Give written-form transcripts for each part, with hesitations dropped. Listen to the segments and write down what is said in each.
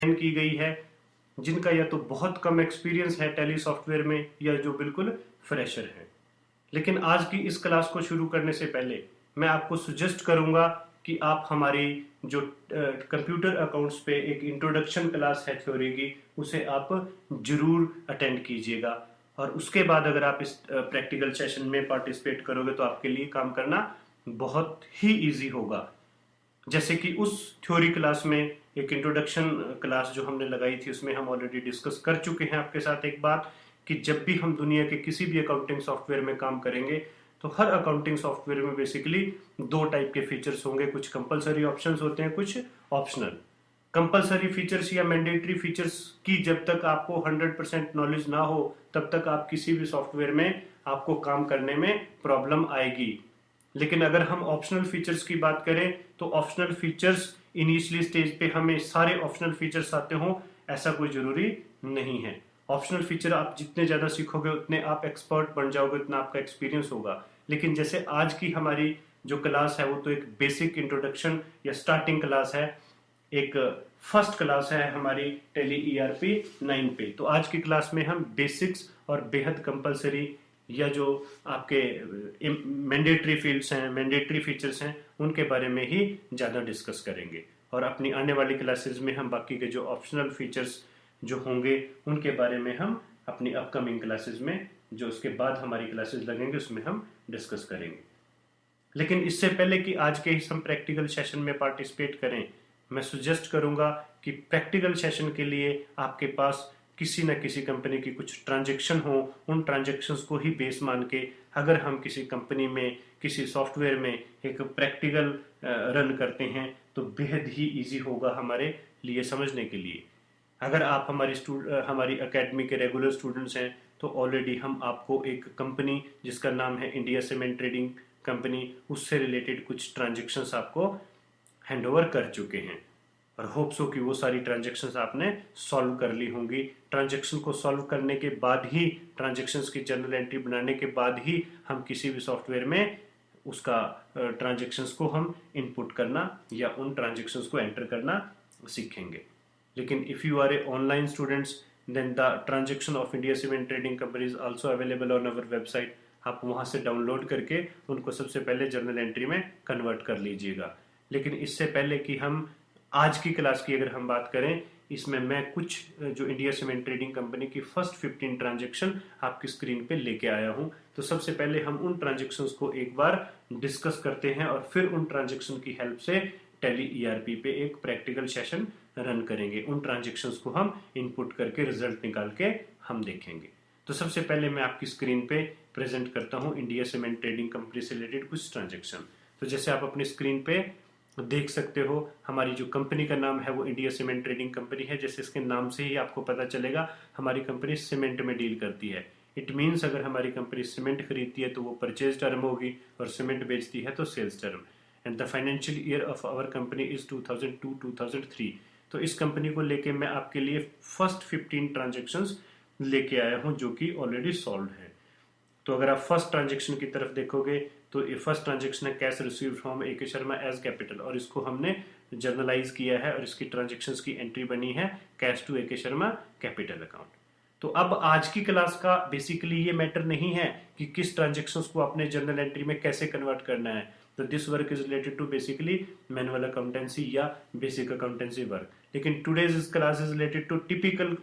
की गई है, जिनका या तो बहुत कम एक्सपीरियंस है टैली सॉफ्टवेयर में या जो बिल्कुल फ्रेशर है। लेकिन आज की इस क्लास को शुरू करने से पहले मैं आपको सजेस्ट करूंगा कि आप हमारी जो कंप्यूटर अकाउंट्स पे एक इंट्रोडक्शन क्लास है थ्योरी की, उसे आप जरूर अटेंड कीजिएगा। और उसके बाद अगर आप इस प्रैक्टिकल सेशन में पार्टिसिपेट करोगे तो आपके लिए काम करना बहुत ही इजी होगा। जैसे कि उस थ्योरी क्लास में एक इंट्रोडक्शन क्लास जो हमने लगाई थी, उसमें हम ऑलरेडी डिस्कस कर चुके हैं आपके साथ एक बात, कि जब भी हम दुनिया के किसी भी अकाउंटिंग सॉफ्टवेयर में काम करेंगे तो हर अकाउंटिंग सॉफ्टवेयर में बेसिकली दो टाइप के फीचर्स होंगे। कुछ कंपलसरी ऑप्शंस होते हैं, कुछ ऑप्शनल। कंपलसरी फीचर्स या मैंडेटरी फीचर्स की जब तक आपको 100% नॉलेज ना हो तब तक आप किसी भी सॉफ्टवेयर में आपको काम करने में प्रॉब्लम आएगी। लेकिन अगर हम ऑप्शनल फीचर्स की बात करें तो ऑप्शनल फीचर्स इनिशियली स्टेज पे हमें सारे ऑप्शनल फीचर्स आते हों, ऐसा कोई जरूरी नहीं है। ऑप्शनल फीचर आप जितने ज्यादा सीखोगे उतने आप एक्सपर्ट बन जाओगे, उतना आपका एक्सपीरियंस होगा। लेकिन जैसे आज की हमारी जो क्लास है वो तो एक बेसिक इंट्रोडक्शन या स्टार्टिंग क्लास है, एक फर्स्ट क्लास है हमारी टैली ईआरपी 9 पे। तो आज की क्लास में हम बेसिक्स और बेहद कंपलसरी या जो आपके मैंडेटरी फील्ड्स हैं, मैंडेटरी फीचर्स हैं, उनके बारे में ही ज़्यादा डिस्कस करेंगे। और अपनी आने वाली क्लासेस में हम बाकी के जो ऑप्शनल फीचर्स जो होंगे उनके बारे में हम अपनी अपकमिंग क्लासेस में, जो उसके बाद हमारी क्लासेस लगेंगे, उसमें हम डिस्कस करेंगे। लेकिन इससे पहले कि आज के इस हम प्रैक्टिकल सेशन में पार्टिसिपेट करें, मैं सजेस्ट करूंगा कि प्रैक्टिकल सेशन के लिए आपके पास किसी न किसी कंपनी की कुछ ट्रांजैक्शन हो। उन ट्रांजैक्शंस को ही बेस मान के अगर हम किसी कंपनी में किसी सॉफ्टवेयर में एक प्रैक्टिकल रन करते हैं तो बेहद ही इजी होगा हमारे लिए समझने के लिए। अगर आप हमारी एकेडमी के रेगुलर स्टूडेंट्स हैं तो ऑलरेडी हम आपको एक कंपनी जिसका नाम है इंडिया सीमेंट ट्रेडिंग कंपनी, उससे रिलेटेड कुछ ट्रांजैक्शंस आपको हैंड ओवर कर चुके हैं। और होप सो कि वो सारी ट्रांजैक्शंस आपने सॉल्व कर ली होंगी। ट्रांजैक्शन को सॉल्व करने के बाद ही, ट्रांजैक्शंस की जर्नल एंट्री बनाने के बाद ही हम किसी भी सॉफ्टवेयर में उसका ट्रांजैक्शंस को हम इनपुट करना या उन ट्रांजैक्शंस को एंटर करना सीखेंगे। लेकिन if you are a online students then the transaction of India cement trading company is also available on our website. आप वहां से डाउनलोड करके उनको सबसे पहले जर्नल एंट्री में कन्वर्ट कर लीजिएगा। लेकिन इससे पहले कि हम आज की क्लास की अगर हम बात करें, इसमें मैं कुछ जो इंडिया सीमेंट ट्रेडिंग कंपनी की फर्स्ट 15 ट्रांजैक्शन आपकी स्क्रीन पे लेके आया हूं। तो सबसे पहले हम उन ट्रांजैक्शंस को एक बार डिस्कस करते हैं और फिर उन ट्रांजैक्शन की हेल्प से टैली ईआरपी पे एक प्रैक्टिकल सेशन रन करेंगे। उन ट्रांजैक्शंस को हम इनपुट करके रिजल्ट निकाल के हम देखेंगे। तो सबसे पहले मैं आपकी स्क्रीन पे प्रेजेंट करता हूं इंडिया सीमेंट ट्रेडिंग कंपनी से रिलेटेड कुछ ट्रांजैक्शन। तो जैसे आप अपनी स्क्रीन पे देख सकते हो, हमारी जो कंपनी का नाम है वो इंडिया सीमेंट ट्रेडिंग कंपनी है। जैसे इसके नाम से ही आपको पता चलेगा हमारी कंपनी सीमेंट में डील करती है। इट मीन्स अगर हमारी कंपनी सीमेंट खरीदती है तो वो परचेज टर्म होगी और सीमेंट बेचती है तो sales term. And the financial year of our company is 2002-2003। तो इस कंपनी को लेके मैं आपके लिए फर्स्ट 15 ट्रांजेक्शन्स लेके आया हूं जो कि ऑलरेडी सॉल्व है। तो अगर आप फर्स्ट ट्रांजेक्शन की तरफ देखोगे तो ये फर्स्ट ट्रांजेक्शन है कैश रिसीव्ड फ्रॉम ए के शर्मा एज कैपिटल, और इसको हमने जर्नलाइज किया है और इसकी ट्रांजेक्शंस की एंट्री बनी है कैश टू ए के शर्मा कैपिटल अकाउंट। तो अब आज की क्लास का बेसिकली ये मैटर नहीं है कि किस ट्रांजेक्शंस को आपने जर्नल एंट्री में कैसे कन्वर्ट करना है। तो this work is related to basically manual accountancy या बेसिक अकाउंटेंसी वर्क। लेकिन today's class is related to typical,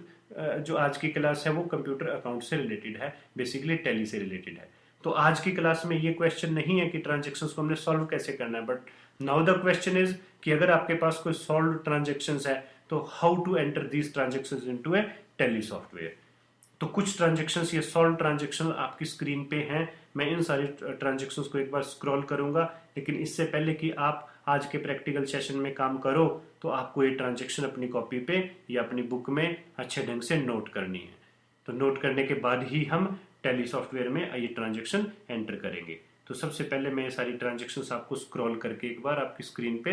जो आज की क्लास है वो कंप्यूटर अकाउंट से रिलेटेड है, बेसिकली टैली से रिलेटेड है। तो आज की क्लास में ये क्वेश्चन नहीं है कि ट्रांजेक्शन्स को हमने सॉल्व कैसे करना है, but now the question is कि अगर आपके पास कोई सॉल्व ट्रांजेक्शन्स है तो how to enter these transactions into a Tally software. तो कुछ ट्रांजेक्शन्स या सॉल्व ट्रांजेक्शन आपकी स्क्रीन पे हैं। मैं इन सारी ट्रांजेक्शन्स को एक बार स्क्रॉल करूंगा, लेकिन इससे पहले कि आप आज के प्रैक्टिकल सेशन में काम करो तो आपको ये ट्रांजेक्शन अपनी कॉपी पे या अपनी बुक में अच्छे ढंग से नोट करनी है। तो नोट करने के बाद ही हम टैली सॉफ्टवेयर में ये ट्रांजेक्शन एंटर करेंगे। तो सबसे पहले मैं ये सारी ट्रांजेक्शन्स आपको स्क्रॉल करके एक बार आपकी स्क्रीन पे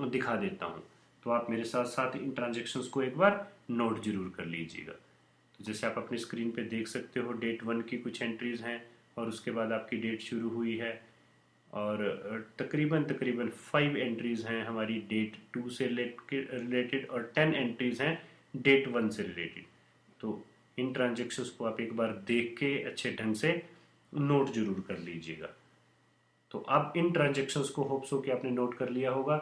दिखा देता हूँ। तो आप मेरे साथ साथ इन ट्रांजेक्शन्स को एक बार नोट जरूर कर लीजिएगा। तो जैसे आप अपनी स्क्रीन पे देख सकते हो, डेट 1 की कुछ एंट्रीज हैं और उसके बाद आपकी डेट शुरू हुई है और तकरीबन तकरीबन 5 एंट्रीज हैं हमारी डेट 2 से रिलेटेड और 10 एंट्रीज हैं डेट 1 से रिलेटेड। तो इन ट्रांजेक्शन्स को आप एक बार देख के अच्छे ढंग से नोट जरूर कर लीजिएगा। तो अब इन ट्रांजेक्शन्स को होप सो कि आपने नोट कर लिया होगा।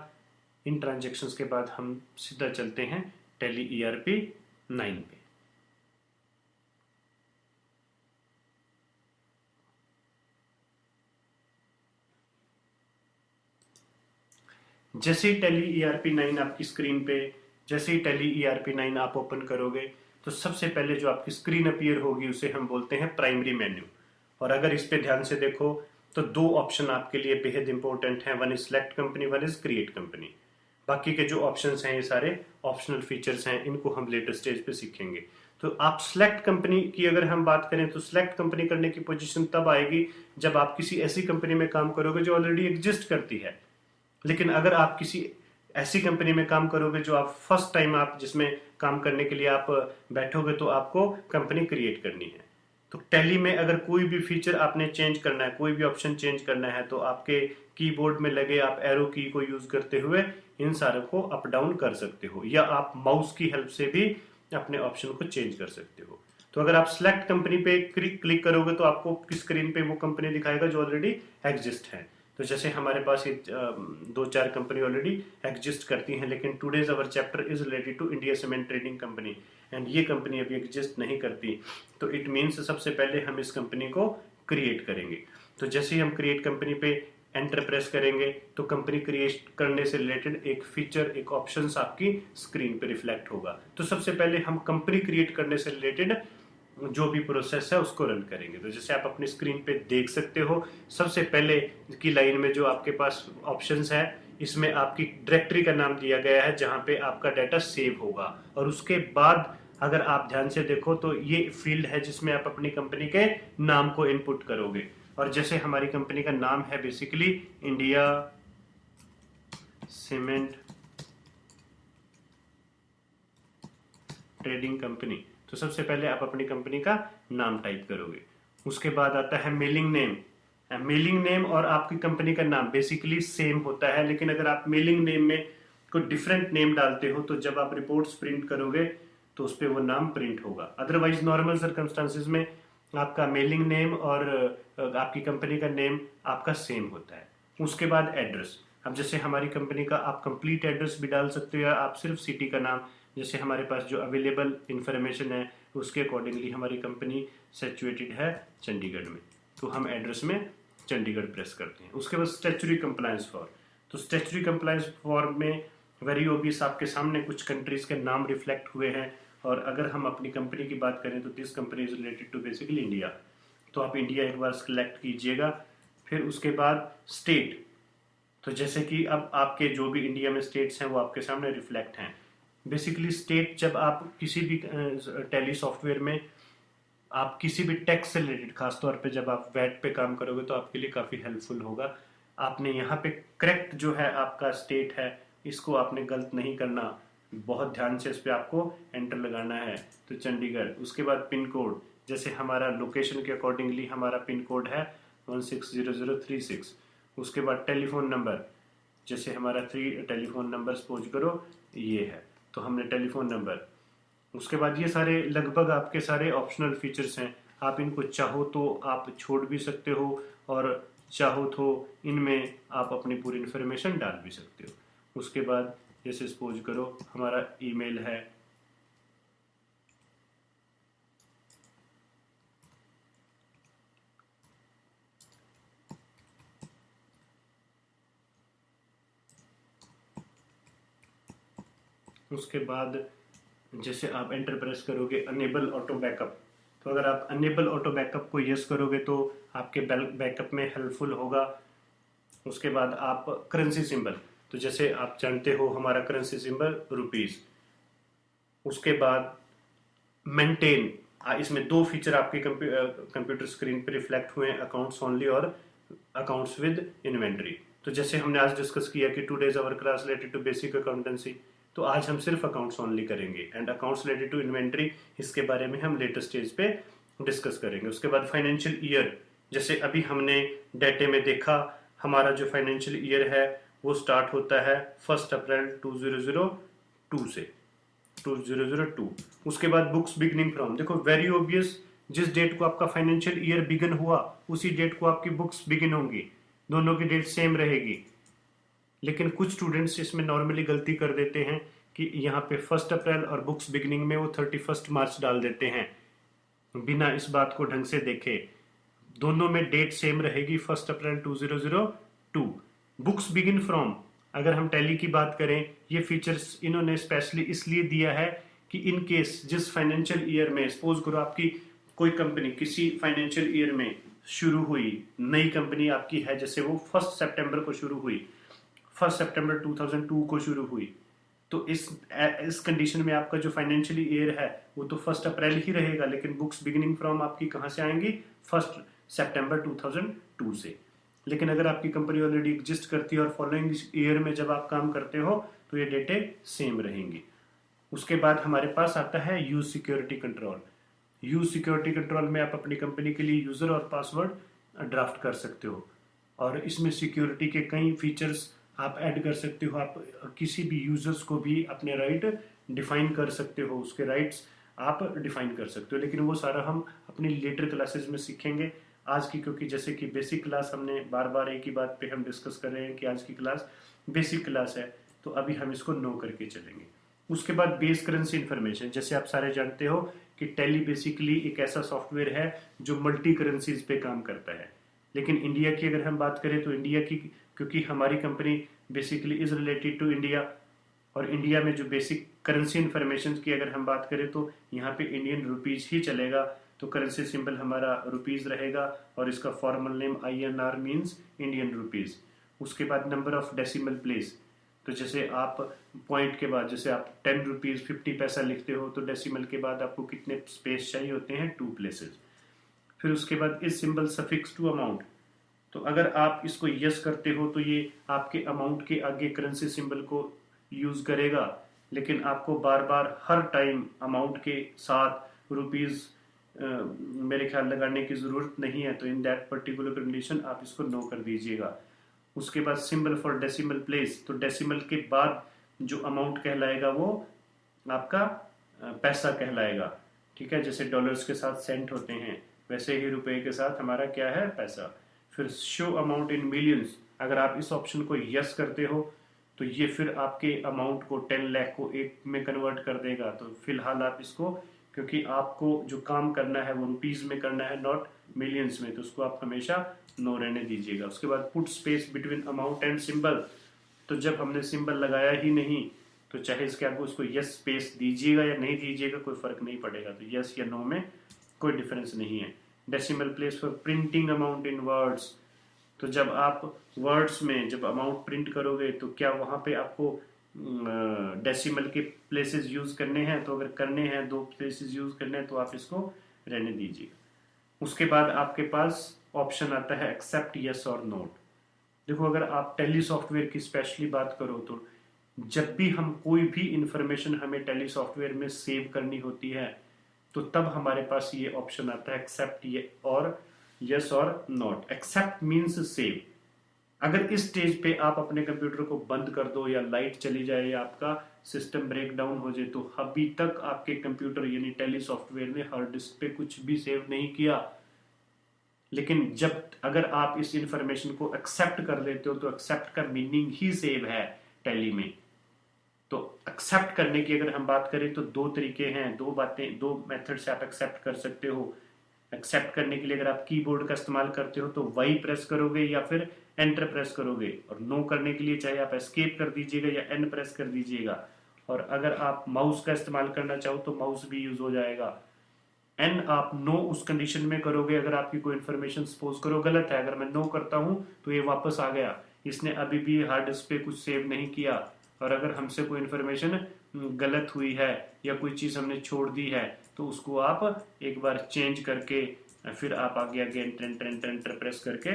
इन ट्रांजेक्शन्स के बाद हम सीधा चलते हैं टैली ERP 9 पे। जैसे ही टैली ERP 9 आपकी स्क्रीन पे, जैसे ही टैली ERP 9 आप ओपन करोगे तो सबसे पहले जो आपकी स्क्रीन अपीयर होगी उसे हम बोलते हैं प्राइमरी मेन्यू। और अगर इस पे ध्यान से देखो तो दो ऑप्शन आपके लिए बेहद इंपॉर्टेंट हैं, one is select company, one is create company. बाकी के जो ऑप्शंस हैं ये सारे ऑप्शनल फीचर्स हैं, इनको हम लेटर स्टेज पे सीखेंगे। तो आप सिलेक्ट कंपनी की अगर हम बात करें तो सिलेक्ट कंपनी करने की पोजीशन तब आएगी जब आप किसी ऐसी कंपनी में काम करोगे जो ऑलरेडी एग्जिस्ट करती है। लेकिन अगर आप किसी ऐसी कंपनी में काम करोगे जो आप फर्स्ट टाइम आप जिसमें काम करने के लिए आप बैठोगे तो आपको कंपनी क्रिएट करनी है। तो टैली में अगर कोई भी फीचर आपने चेंज करना है, कोई भी ऑप्शन चेंज करना है तो आपके कीबोर्ड में लगे आप एरो की को यूज करते हुए इन सारों को अप डाउन कर सकते हो, या आप माउस की हेल्प से भी अपने ऑप्शन को चेंज कर सकते हो। तो अगर आप सिलेक्ट कंपनी पे क्लिक करोगे तो आपको स्क्रीन पे वो कंपनी दिखाएगा जो ऑलरेडी एग्जिस्ट है। तो जैसे हमारे पास ये 2-4 कंपनी ऑलरेडी एग्जिस्ट करती हैं, लेकिन today's our chapter is related to India cement trading company and ये कंपनी अभी एग्जिस्ट नहीं करती। तो इट मीन्स सबसे पहले हम इस कंपनी को क्रिएट करेंगे। तो जैसे ही हम क्रिएट कंपनी पे एंटर प्रेस करेंगे तो कंपनी क्रिएट करने से रिलेटेड एक फीचर, एक ऑप्शन आपकी स्क्रीन पे रिफ्लेक्ट होगा। तो सबसे पहले हम कंपनी क्रिएट करने से रिलेटेड जो भी प्रोसेस है उसको रन करेंगे। तो जैसे आप अपनी स्क्रीन पे देख सकते हो, सबसे पहले की लाइन में जो आपके पास ऑप्शंस है इसमें आपकी डायरेक्टरी का नाम दिया गया है जहां पे आपका डाटा सेव होगा। और उसके बाद अगर आप ध्यान से देखो तो ये फील्ड है जिसमें आप अपनी कंपनी के नाम को इनपुट करोगे। और जैसे हमारी कंपनी का नाम है basically India cement trading company, तो सबसे पहले आप अपनी कंपनी का नाम टाइप करोगे। उसके बाद आता है मेलिंग नेम। मेलिंग नेम और आपकी कंपनी का नाम बेसिकली सेम होता है, लेकिन अगर आप मेलिंग नेम में कोई डिफरेंट नेम डालते हो तो जब आप रिपोर्ट्स प्रिंट करोगे तो उस पर वो नाम प्रिंट होगा। अदरवाइज नॉर्मल सर्कमस्टांसिस में आपका मेलिंग नेम और आपकी कंपनी का नेम आपका सेम होता है। उसके बाद एड्रेस। अब जैसे हमारी कंपनी का आप कंप्लीट एड्रेस भी डाल सकते हो या आप सिर्फ सिटी का नाम, जैसे हमारे पास जो अवेलेबल इंफॉर्मेशन है उसके अकॉर्डिंगली हमारी कंपनी सिचुएटेड है चंडीगढ़ में, तो हम एड्रेस में चंडीगढ़ प्रेस करते हैं। उसके बाद स्टैट्यूटरी कंप्लायंस फॉर्म। तो स्टैट्यूटरी कंप्लायंस फॉर्म में वेरी ओबियस आपके सामने कुछ कंट्रीज के नाम रिफ्लेक्ट हुए हैं, और अगर हम अपनी कंपनी की बात करें तो this company is related to basically India, तो आप इंडिया एक बार सिलेक्ट कीजिएगा। फिर उसके बाद स्टेट, तो जैसे कि अब आपके जो भी इंडिया में स्टेट्स हैं वो आपके सामने रिफ्लेक्ट हैं। बेसिकली स्टेट, जब आप किसी भी टैली सॉफ्टवेयर में आप किसी भी टैक्स से रिलेटेड, खासतौर पे जब आप वैट पे काम करोगे तो आपके लिए काफ़ी हेल्पफुल होगा। आपने यहाँ पे करेक्ट जो है आपका स्टेट है इसको आपने गलत नहीं करना, बहुत ध्यान से इस पर आपको एंटर लगाना है। तो चंडीगढ़। उसके बाद पिन कोड, जैसे हमारा लोकेशन के अकॉर्डिंगली हमारा पिन कोड है 160036। उसके बाद टेलीफोन नंबर, जैसे हमारा 3 टेलीफोन नंबर सपोज करो ये है, तो हमने टेलीफोन नंबर। उसके बाद ये सारे लगभग आपके सारे ऑप्शनल फीचर्स हैं, आप इनको चाहो तो आप छोड़ भी सकते हो और चाहो तो इनमें आप अपनी पूरी इन्फॉर्मेशन डाल भी सकते हो। उसके बाद जैसे सपोज करो हमारा ईमेल है, उसके बाद जैसे आप एंटर प्रेस करोगे अनेबल ऑटो बैकअप, तो अगर आप अनेबल ऑटो बैकअप को यस करोगे तो आपके बैकअप में हेल्पफुल होगा। उसके बाद आप करेंसी सिंबल, तो जैसे आप जानते हो हमारा करेंसी सिंबल रुपीज। उसके बाद मेंटेन, इसमें 2 फीचर आपके कंप्यूटर स्क्रीन पे रिफ्लेक्ट हुए हैं, अकाउंट्स ओनली और अकाउंट्स विद इन्वेंट्री। तो जैसे हमने आज डिस्कस किया कि today's our class related to basic accountancy, तो आज हम सिर्फ अकाउंट्स ओनली करेंगे, and accounts related to inventory इसके बारे में हम लेटेस्ट स्टेज पे डिस्कस करेंगे। उसके बाद फाइनेंशियल ईयर, जैसे अभी हमने डाटे में देखा हमारा जो फाइनेंशियल ईयर है वो स्टार्ट होता है 1 अप्रैल 2002 से 2002। उसके बाद बुक्स बिगनिंग फ्रॉम, देखो वेरी ऑब्वियस, जिस डेट को आपका फाइनेंशियल ईयर बिगिन हुआ उसी डेट को आपकी बुक्स बिगिन होंगी, दोनों की डेट सेम रहेगी। लेकिन कुछ स्टूडेंट्स इसमें नॉर्मली गलती कर देते हैं कि यहाँ पे 1 अप्रैल और बुक्स बिगिनिंग में वो 31 मार्च डाल देते हैं बिना इस बात को ढंग से देखे। दोनों में डेट सेम रहेगी 1 अप्रैल 2002। बुक्स बिगिन फ्रॉम, अगर हम टैली की बात करें, ये फीचर्स इन्होंने स्पेशली इसलिए दिया है कि इन केस जिस फाइनेंशियल ईयर में, सपोज करो आपकी कोई कंपनी किसी फाइनेंशियल ईयर में शुरू हुई, नई कंपनी आपकी है, जैसे वो 1 सितंबर को शुरू हुई, 1 सितंबर 2002 को शुरू हुई, तो इस कंडीशन में आपका जो फाइनेंशियल ईयर है वो तो 1 अप्रैल ही रहेगा, लेकिन बुक्स बिगिनिंग फ्रॉम आपकी कहाँ से आएंगी? 1 सितंबर 2002 से। लेकिन अगर आपकी कंपनी ऑलरेडी एग्जिस्ट करती है और फॉलोइंग ईयर में जब आप काम करते हो तो ये डेटें सेम रहेंगी। उसके बाद हमारे पास आता है use security control. Use security control में आप अपनी कंपनी के लिए यूजर और पासवर्ड ड्राफ्ट कर सकते हो, और इसमें सिक्योरिटी के कई फीचर्स आप ऐड कर सकते हो। आप किसी भी यूजर्स को भी अपने राइट डिफाइन कर सकते हो, उसके राइट्स आप डिफाइन कर सकते हो, लेकिन वो सारा हम अपनी लेटर क्लासेस में सीखेंगे। आज की, क्योंकि जैसे कि बेसिक क्लास हमने बार बार एक ही बात पे हम डिस्कस कर रहे हैं कि आज की क्लास बेसिक क्लास है, तो अभी हम इसको नो करके चलेंगे। उसके बाद बेस करेंसी इंफॉर्मेशन, जैसे आप सारे जानते हो कि टैली बेसिकली एक ऐसा सॉफ्टवेयर है जो मल्टी करेंसीज पे काम करता है। लेकिन इंडिया की अगर हम बात करें तो इंडिया की, क्योंकि हमारी company basically is related to India, और इंडिया में जो बेसिक करेंसी इंफॉर्मेशन की अगर हम बात करें तो यहाँ पे इंडियन रुपीज ही चलेगा, तो करेंसी सिंबल हमारा रुपीज रहेगा और इसका formal name INR means Indian rupees. उसके बाद नंबर ऑफ डेसिमल प्लेस, तो जैसे आप पॉइंट के बाद, जैसे आप 10 रुपीज 50 पैसा लिखते हो तो डेसिमल के बाद आपको कितने स्पेस चाहिए होते हैं? 2 प्लेसेस। फिर उसके बाद इस सिंबल सफिक्स टू अमाउंट, तो अगर आप इसको यस करते हो तो ये आपके अमाउंट के आगे करेंसी सिंबल को यूज करेगा, लेकिन आपको बार बार हर टाइम अमाउंट के साथ रुपीज मेरे ख्याल लगाने की जरूरत नहीं है, तो इन दैट पर्टिकुलर कंडीशन आप इसको नो कर दीजिएगा। उसके बाद सिंबल फॉर डेसिमल प्लेस, तो डेसिमल के बाद जो अमाउंट कहलाएगा वो आपका पैसा कहलाएगा, ठीक है। जैसे डॉलर्स के साथ सेंट होते हैं वैसे ही रुपए के साथ हमारा क्या है? पैसा। फिर शो अमाउंट इन मिलियंस, अगर आप इस ऑप्शन को यस करते हो तो ये फिर आपके अमाउंट को 10 लाख को 1 में कन्वर्ट कर देगा। तो फिलहाल आप इसको, क्योंकि आपको जो काम करना है वो रुपीज में करना है, नॉट मिलियंस में, तो उसको आप हमेशा नो रहने दीजिएगा। उसके बाद put space between amount and symbol, तो जब हमने सिंबल लगाया ही नहीं तो चाहे इसके आगे उसको यस स्पेस दीजिएगा या नहीं दीजिएगा कोई फर्क नहीं पड़ेगा, तो यस या नो में कोई डिफरेंस नहीं है। Decimal place for printing amount in words, तो जब आप वर्ड्स में जब अमाउंट प्रिंट करोगे तो क्या वहां पे आपको डेसिमल के प्लेसेस यूज करने हैं? तो अगर करने हैं, 2 प्लेसेस यूज करने हैं, तो आप इसको रहने दीजिए। उसके बाद आपके पास ऑप्शन आता है एक्सेप्ट यस और नोट। देखो अगर आप टैली सॉफ्टवेयर की स्पेशली बात करो तो जब भी हम कोई भी इंफॉर्मेशन हमें टैली सॉफ्टवेयर में सेव करनी होती है तो तब हमारे पास ये ऑप्शन आता है एक्सेप्ट ये और यस और नॉट। Accept means save. अगर इस स्टेज पे आप अपने कंप्यूटर को बंद कर दो या लाइट चली जाए या आपका सिस्टम ब्रेक डाउन हो जाए तो अभी तक आपके कंप्यूटर यानी टैली सॉफ्टवेयर ने हार्ड डिस्क पे कुछ भी सेव नहीं किया। लेकिन जब अगर आप इस इंफॉर्मेशन को एक्सेप्ट कर लेते हो तो एक्सेप्ट का मीनिंग ही सेव है टैली में। तो एक्सेप्ट करने की अगर हम बात करें तो 2 तरीके हैं, 2 मेथड से आप एक्सेप्ट कर सकते हो। एक्सेप्ट करने के लिए अगर आप कीबोर्ड का इस्तेमाल करते हो तो वाई प्रेस करोगे या फिर एंटर प्रेस करोगे, और नो करने के लिए चाहे आप एस्केप कर दीजिएगा या एन प्रेस कर दीजिएगा, और अगर आप माउस का इस्तेमाल करना चाहो तो माउस भी यूज हो जाएगा। एन आप नो उस कंडीशन में करोगे अगर आपकी कोई इन्फॉर्मेशन सपोज करो गलत है, अगर मैं नो करता हूं तो ये वापस आ गया, इसने अभी भी हार्ड डिस्क पे कुछ सेव नहीं किया। और अगर हमसे कोई इन्फॉर्मेशन गलत हुई है या कोई चीज हमने छोड़ दी है तो उसको आप एक बार चेंज करके फिर आप आगे आगे एंटर प्रेस करके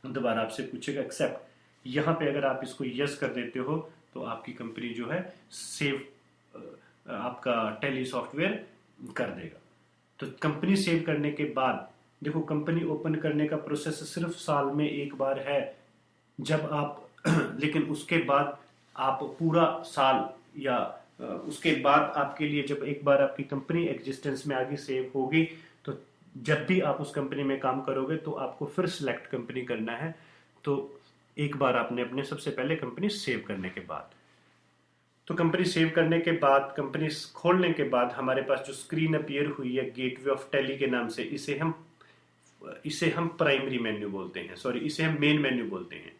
दोबारा आपसे पूछेगा एक्सेप्ट। यहाँ पे अगर आप इसको यस कर देते हो तो आपकी कंपनी जो है सेव आपका टैली सॉफ्टवेयर कर देगा। तो कंपनी सेव करने के बाद देखो कंपनी ओपन करने का प्रोसेस सिर्फ साल में एक बार है, जब आप लेकिन उसके बाद आप पूरा साल या उसके बाद आपके लिए जब एक बार आपकी कंपनी एग्जिस्टेंस में आगे सेव होगी, तो जब भी आप उस कंपनी में काम करोगे तो आपको फिर सिलेक्ट कंपनी करना है। तो एक बार आपने अपने सबसे पहले कंपनी सेव करने के बाद, तो कंपनी सेव करने के बाद, कंपनी खोलने के बाद हमारे पास जो स्क्रीन अपीयर हुई है गेटवे ऑफ टैली के नाम से, इसे हम प्राइमरी मेन्यू बोलते हैं, सॉरी इसे हम मेन मेन्यू बोलते हैं।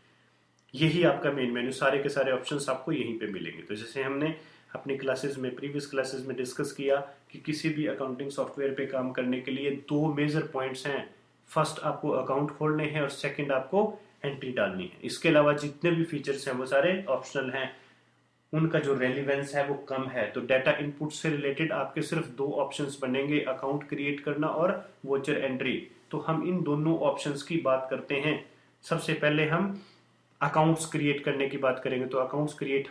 यही आपका मेन मेन्यू, सारे के सारे ऑप्शंस आपको यहीं पे मिलेंगे। तो जैसे हमने अपनी क्लासेस में, प्रीवियस क्लासेस में डिस्कस किया कि किसी भी अकाउंटिंग सॉफ्टवेयर पे काम करने के लिए दो मेजर पॉइंट्स हैं। फर्स्ट आपको अकाउंट खोलने हैं और सेकंड आपको एंट्री डालनी है। इसके अलावा जितने भी फीचर्स हैं वो सारे ऑप्शनल हैं, उनका जो रेलिवेंस है वो कम है। तो डाटा इनपुट से रिलेटेड आपके सिर्फ दो ऑप्शंस बनेंगे, अकाउंट क्रिएट करना और वोचर एंट्री। तो हम इन दोनों ऑप्शंस की बात करते हैं। सबसे पहले हम अकाउंट्स क्रिएट करने की बात करेंगे। तो अकाउंट्स क्रिएट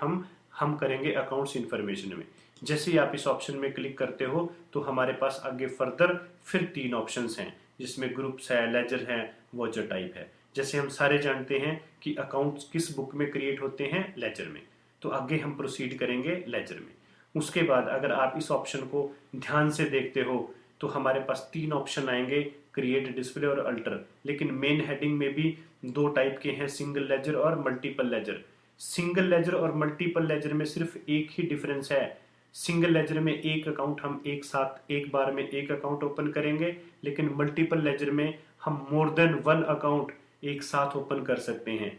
हम करेंगे अकाउंट्स इंफॉर्मेशन में। जैसे ही आप इस ऑप्शन में क्लिक करते हो तो हमारे पास आगे फर्दर फिर तीन ऑप्शंस हैं, जिसमें ग्रुप्स है, लेजर है, वॉचर टाइप है। जैसे हम सारे जानते हैं कि अकाउंट्स किस बुक में क्रिएट होते हैं, लेजर में। तो आगे हम प्रोसीड करेंगे लेजर में। उसके बाद अगर आप इस ऑप्शन को ध्यान से देखते हो तो हमारे पास तीन ऑप्शन आएंगे, क्रिएट, डिस्प्ले और अल्टर। लेकिन मेन हेडिंग में भी दो टाइप के हैं, सिंगल लेजर और मल्टीपल लेजर। सिंगल लेजर और मल्टीपल लेजर में सिर्फ एक ही डिफरेंस है। सिंगल लेजर में एक अकाउंट हम एक साथ एक बार में एक अकाउंट ओपन करेंगे, लेकिन मल्टीपल लेजर में हम मोर देन वन अकाउंट एक साथ ओपन कर सकते हैं।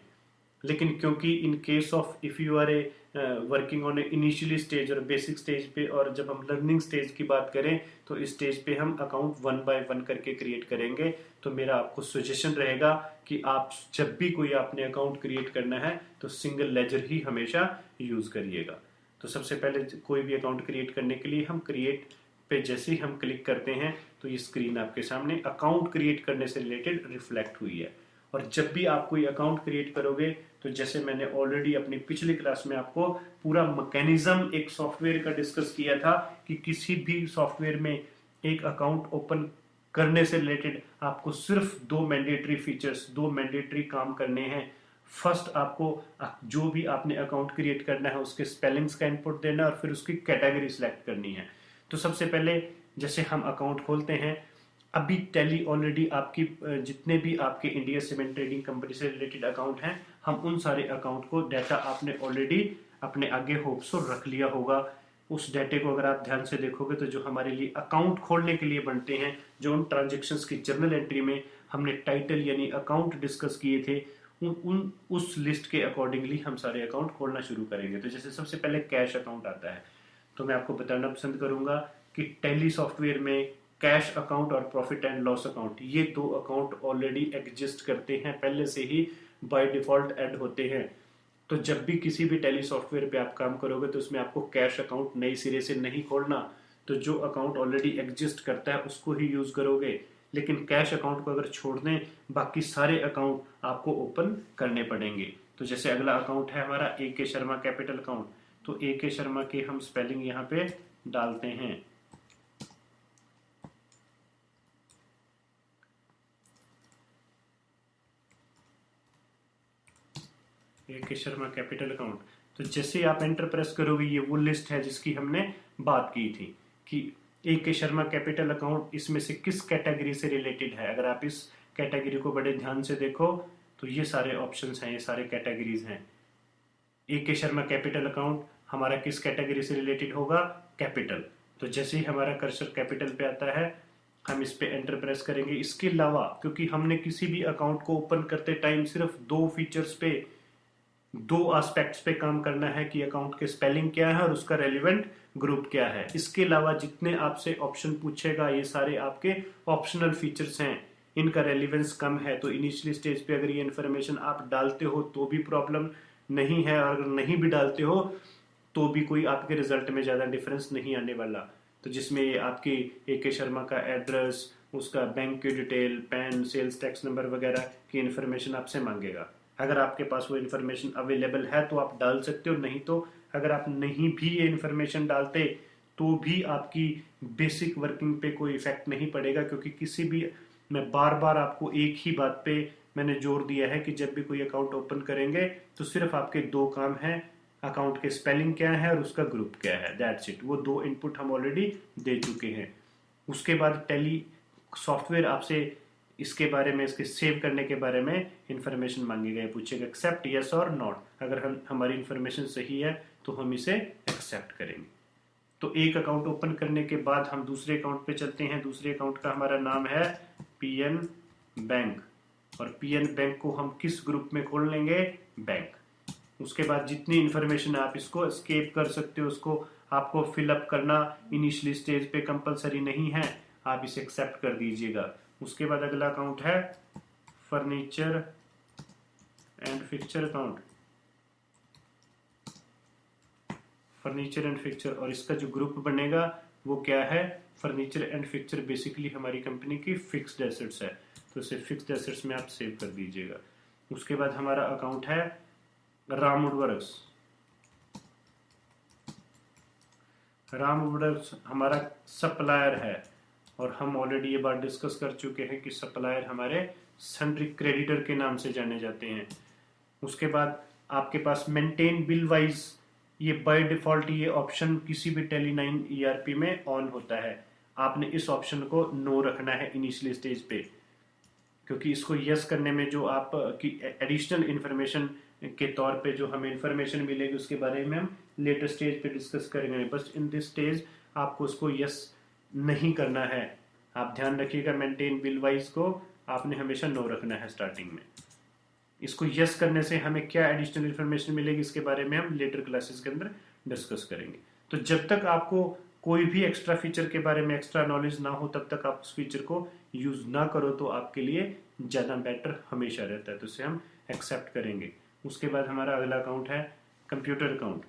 लेकिन क्योंकि in case of if you are a working on a initially stage और बेसिक स्टेज पे, और जब हम लर्निंग स्टेज की बात करें तो इस स्टेज पे हम अकाउंट वन बाय वन करके क्रिएट करेंगे। तो मेरा आपको सजेशन रहेगा कि आप जब भी कोई आपने अकाउंट क्रिएट करना है तो सिंगल लेजर ही हमेशा यूज करिएगा। तो सबसे पहले कोई भी अकाउंट क्रिएट करने के लिए हम क्रिएट पे जैसे ही हम क्लिक करते हैं तो ये स्क्रीन आपके सामने अकाउंट क्रिएट करने से रिलेटेड रिफ्लेक्ट हुई है। और जब भी आप कोई अकाउंट क्रिएट करोगे तो जैसे मैंने ऑलरेडी अपनी पिछली क्लास में आपको पूरा मैकेनिज्म एक सॉफ्टवेयर का डिस्कस किया था कि किसी भी सॉफ्टवेयर में एक अकाउंट ओपन करने से रिलेटेड आपको सिर्फ दो मैंडेटरी फीचर्स, दो मैंडेटरी काम करने हैं। फर्स्ट, आपको जो भी आपने अकाउंट क्रिएट करना है उसके स्पेलिंग्स का इनपुट देना और फिर उसकी कैटेगरी सिलेक्ट करनी है। तो सबसे पहले जैसे हम अकाउंट खोलते हैं, अभी टैली ऑलरेडी आपकी जितने भी आपके इंडिया सीमेंट ट्रेडिंग कंपनी से रिलेटेड अकाउंट हैं, हम उन सारे अकाउंट को डाटा आपने ऑलरेडी अपने आगे होप्स रख लिया होगा। उस डाटे को अगर आप ध्यान से देखोगे तो जो हमारे लिए अकाउंट खोलने के लिए बनते हैं, जो उन ट्रांजेक्शन्स की जर्नल एंट्री में हमने टाइटल यानी अकाउंट डिस्कस किए थे, उस लिस्ट के अकॉर्डिंगली हम सारे अकाउंट खोलना शुरू करेंगे। तो जैसे सबसे पहले कैश अकाउंट आता है, तो मैं आपको बताना पसंद करूंगा कि टैली सॉफ्टवेयर में कैश अकाउंट और प्रॉफिट एंड लॉस अकाउंट, ये दो अकाउंट ऑलरेडी एग्जिस्ट करते हैं, पहले से ही बाय डिफॉल्ट ऐड होते हैं। तो जब भी किसी भी टैली सॉफ्टवेयर पे आप काम करोगे तो उसमें आपको कैश अकाउंट नई सिरे से नहीं खोलना। तो जो अकाउंट ऑलरेडी एग्जिस्ट करता है उसको ही यूज करोगे। लेकिन कैश अकाउंट को अगर छोड़ दें, बाकी सारे अकाउंट आपको ओपन करने पड़ेंगे। तो जैसे अगला अकाउंट है हमारा ए के शर्मा कैपिटल अकाउंट। तो ए के शर्मा के हम स्पेलिंग यहाँ पे डालते हैं। ए के शर्मा कैपिटल अकाउंट। तो जैसे आप एंटर प्रेस करोगे, ये वो लिस्ट है जिसकी हमने बात की थी कि ए के शर्मा कैपिटल अकाउंट इसमें से किस कैटेगरी से रिलेटेड है। अगर आप इस कैटेगरी को बड़े ध्यान से देखो तो ये सारे ऑप्शंस हैं, ये सारे कैटेगरीज हैं। ए के शर्मा कैपिटल अकाउंट हमारा किस कैटेगरी से रिलेटेड होगा, कैपिटल। तो जैसे ही हमारा कर्सर कैपिटल पे आता है हम इस पे एंटर प्रेस करेंगे। इसके अलावा क्योंकि हमने किसी भी अकाउंट को ओपन करते टाइम सिर्फ दो फीचर्स पे, दो एस्पेक्ट्स पे काम करना है कि अकाउंट के स्पेलिंग क्या है और उसका रेलिवेंट ग्रुप क्या है। इसके अलावा जितने आपसे ऑप्शन पूछेगा ये सारे आपके ऑप्शनल फीचर्स हैं, इनका रेलिवेंस कम है। तो इनिशियली स्टेज पे अगर ये इन्फॉर्मेशन आप डालते हो तो भी प्रॉब्लम नहीं है, और अगर नहीं भी डालते हो तो भी कोई आपके रिजल्ट में ज़्यादा डिफरेंस नहीं आने वाला। तो जिसमें ये आपकी ए के शर्मा का एड्रेस, उसका बैंक की detail, PAN, sales tax number वगैरह की इन्फॉर्मेशन आपसे मांगेगा। अगर आपके पास वो इन्फॉर्मेशन अवेलेबल है तो आप डाल सकते हो, नहीं तो अगर आप नहीं भी ये इन्फॉर्मेशन डालते तो भी आपकी बेसिक वर्किंग पे कोई इफेक्ट नहीं पड़ेगा, क्योंकि किसी भी, मैं बार बार आपको एक ही बात पे मैंने जोर दिया है कि जब भी कोई अकाउंट ओपन करेंगे तो सिर्फ आपके दो काम हैं, अकाउंट के स्पेलिंग क्या है और उसका ग्रुप क्या है, दैट्स इट। वो दो इनपुट हम ऑलरेडी दे चुके हैं। उसके बाद टैली सॉफ्टवेयर आपसे इसके बारे में, इसके सेव करने के बारे में इंफॉर्मेशन मांगेगा, ये पूछेगा एक्सेप्ट यस और नॉट। अगर हमारी इंफॉर्मेशन सही है तो हम इसे एक्सेप्ट करेंगे। तो एक अकाउंट ओपन करने के बाद हम दूसरे अकाउंट पे चलते हैं। दूसरे अकाउंट का हमारा नाम है पीएन बैंक, और पीएन बैंक को हम किस ग्रुप में खोल लेंगे, बैंक। उसके बाद जितनी इंफॉर्मेशन आप इसको स्केप कर सकते हो, उसको आपको फिलअप करना इनिशियली स्टेज पे कंपलसरी नहीं है, आप इसे एक्सेप्ट कर दीजिएगा। उसके बाद अगला अकाउंट है furniture and fixture account, furniture and fixture, और इसका जो ग्रुप बनेगा वो क्या है, फर्नीचर एंड फिक्चर बेसिकली हमारी कंपनी की फिक्स्ड एसेट्स है, तो इसे फिक्स्ड एसेट्स में आप सेव कर दीजिएगा। उसके बाद हमारा अकाउंट है राम वुडवर्क्स। राम वुडवर्क्स हमारा सप्लायर है, और हम ऑलरेडी ये बात डिस्कस कर चुके हैं कि सप्लायर हमारे सन्ड्री क्रेडिटर के नाम से जाने जाते हैं। उसके बाद आपके पास मेंटेन बिल वाइज, ये बाय डिफॉल्ट ये ऑप्शन किसी भी टेली9 ईआरपी में ऑन होता है। आपने इस ऑप्शन को नो रखना है इनिशियली स्टेज पे, क्योंकि इसको यस करने में जो आप की एडिशनल इंफॉर्मेशन के तौर पे जो हमें इंफॉर्मेशन मिलेगी उसके बारे में हम लेटर स्टेज पे डिस्कस करेंगे। बस इन दिस स्टेज आपको उसको यस नहीं करना है। आप ध्यान रखिएगा, मेंटेन बिल वाइज को आपने हमेशा नो रखना है स्टार्टिंग में। इसको यस करने से हमें क्या एडिशनल इंफॉर्मेशन मिलेगी इसके बारे में हम लेटर क्लासेस के अंदर डिस्कस करेंगे। तो जब तक आपको कोई भी एक्स्ट्रा फीचर के बारे में एक्स्ट्रा नॉलेज ना हो तब तक आप उस फीचर को यूज ना करो, तो आपके लिए ज़्यादा बेटर हमेशा रहता है, तो इसे हम एक्सेप्ट करेंगे। उसके बाद हमारा अगला अकाउंट है कंप्यूटर अकाउंट।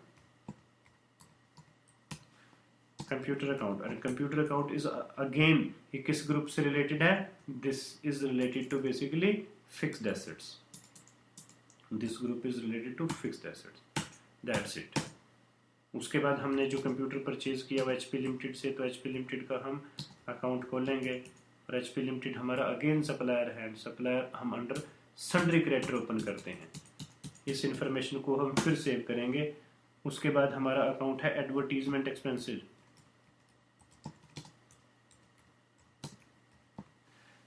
कंप्यूटर अकाउंट, और कंप्यूटर अकाउंट इज अगेन ये किस ग्रुप से रिलेटेड है, this is related to basically fixed assets, this group is related to fixed assets, that's it. उसके बाद हमने जो कंप्यूटर परचेज किया वो एचपी लिमिटेड से, तो एचपी लिमिटेड का हम अकाउंट खोलेंगे, और एचपी लिमिटेड हमारा अगेन सप्लायर है, सप्लायर हम अंडर सन्ड्री क्रेडिटर ओपन करते हैं। इस इंफॉर्मेशन को हम फिर सेव करेंगे। उसके बाद हमारा अकाउंट है एडवर्टीजमेंट एक्सपेंसेस।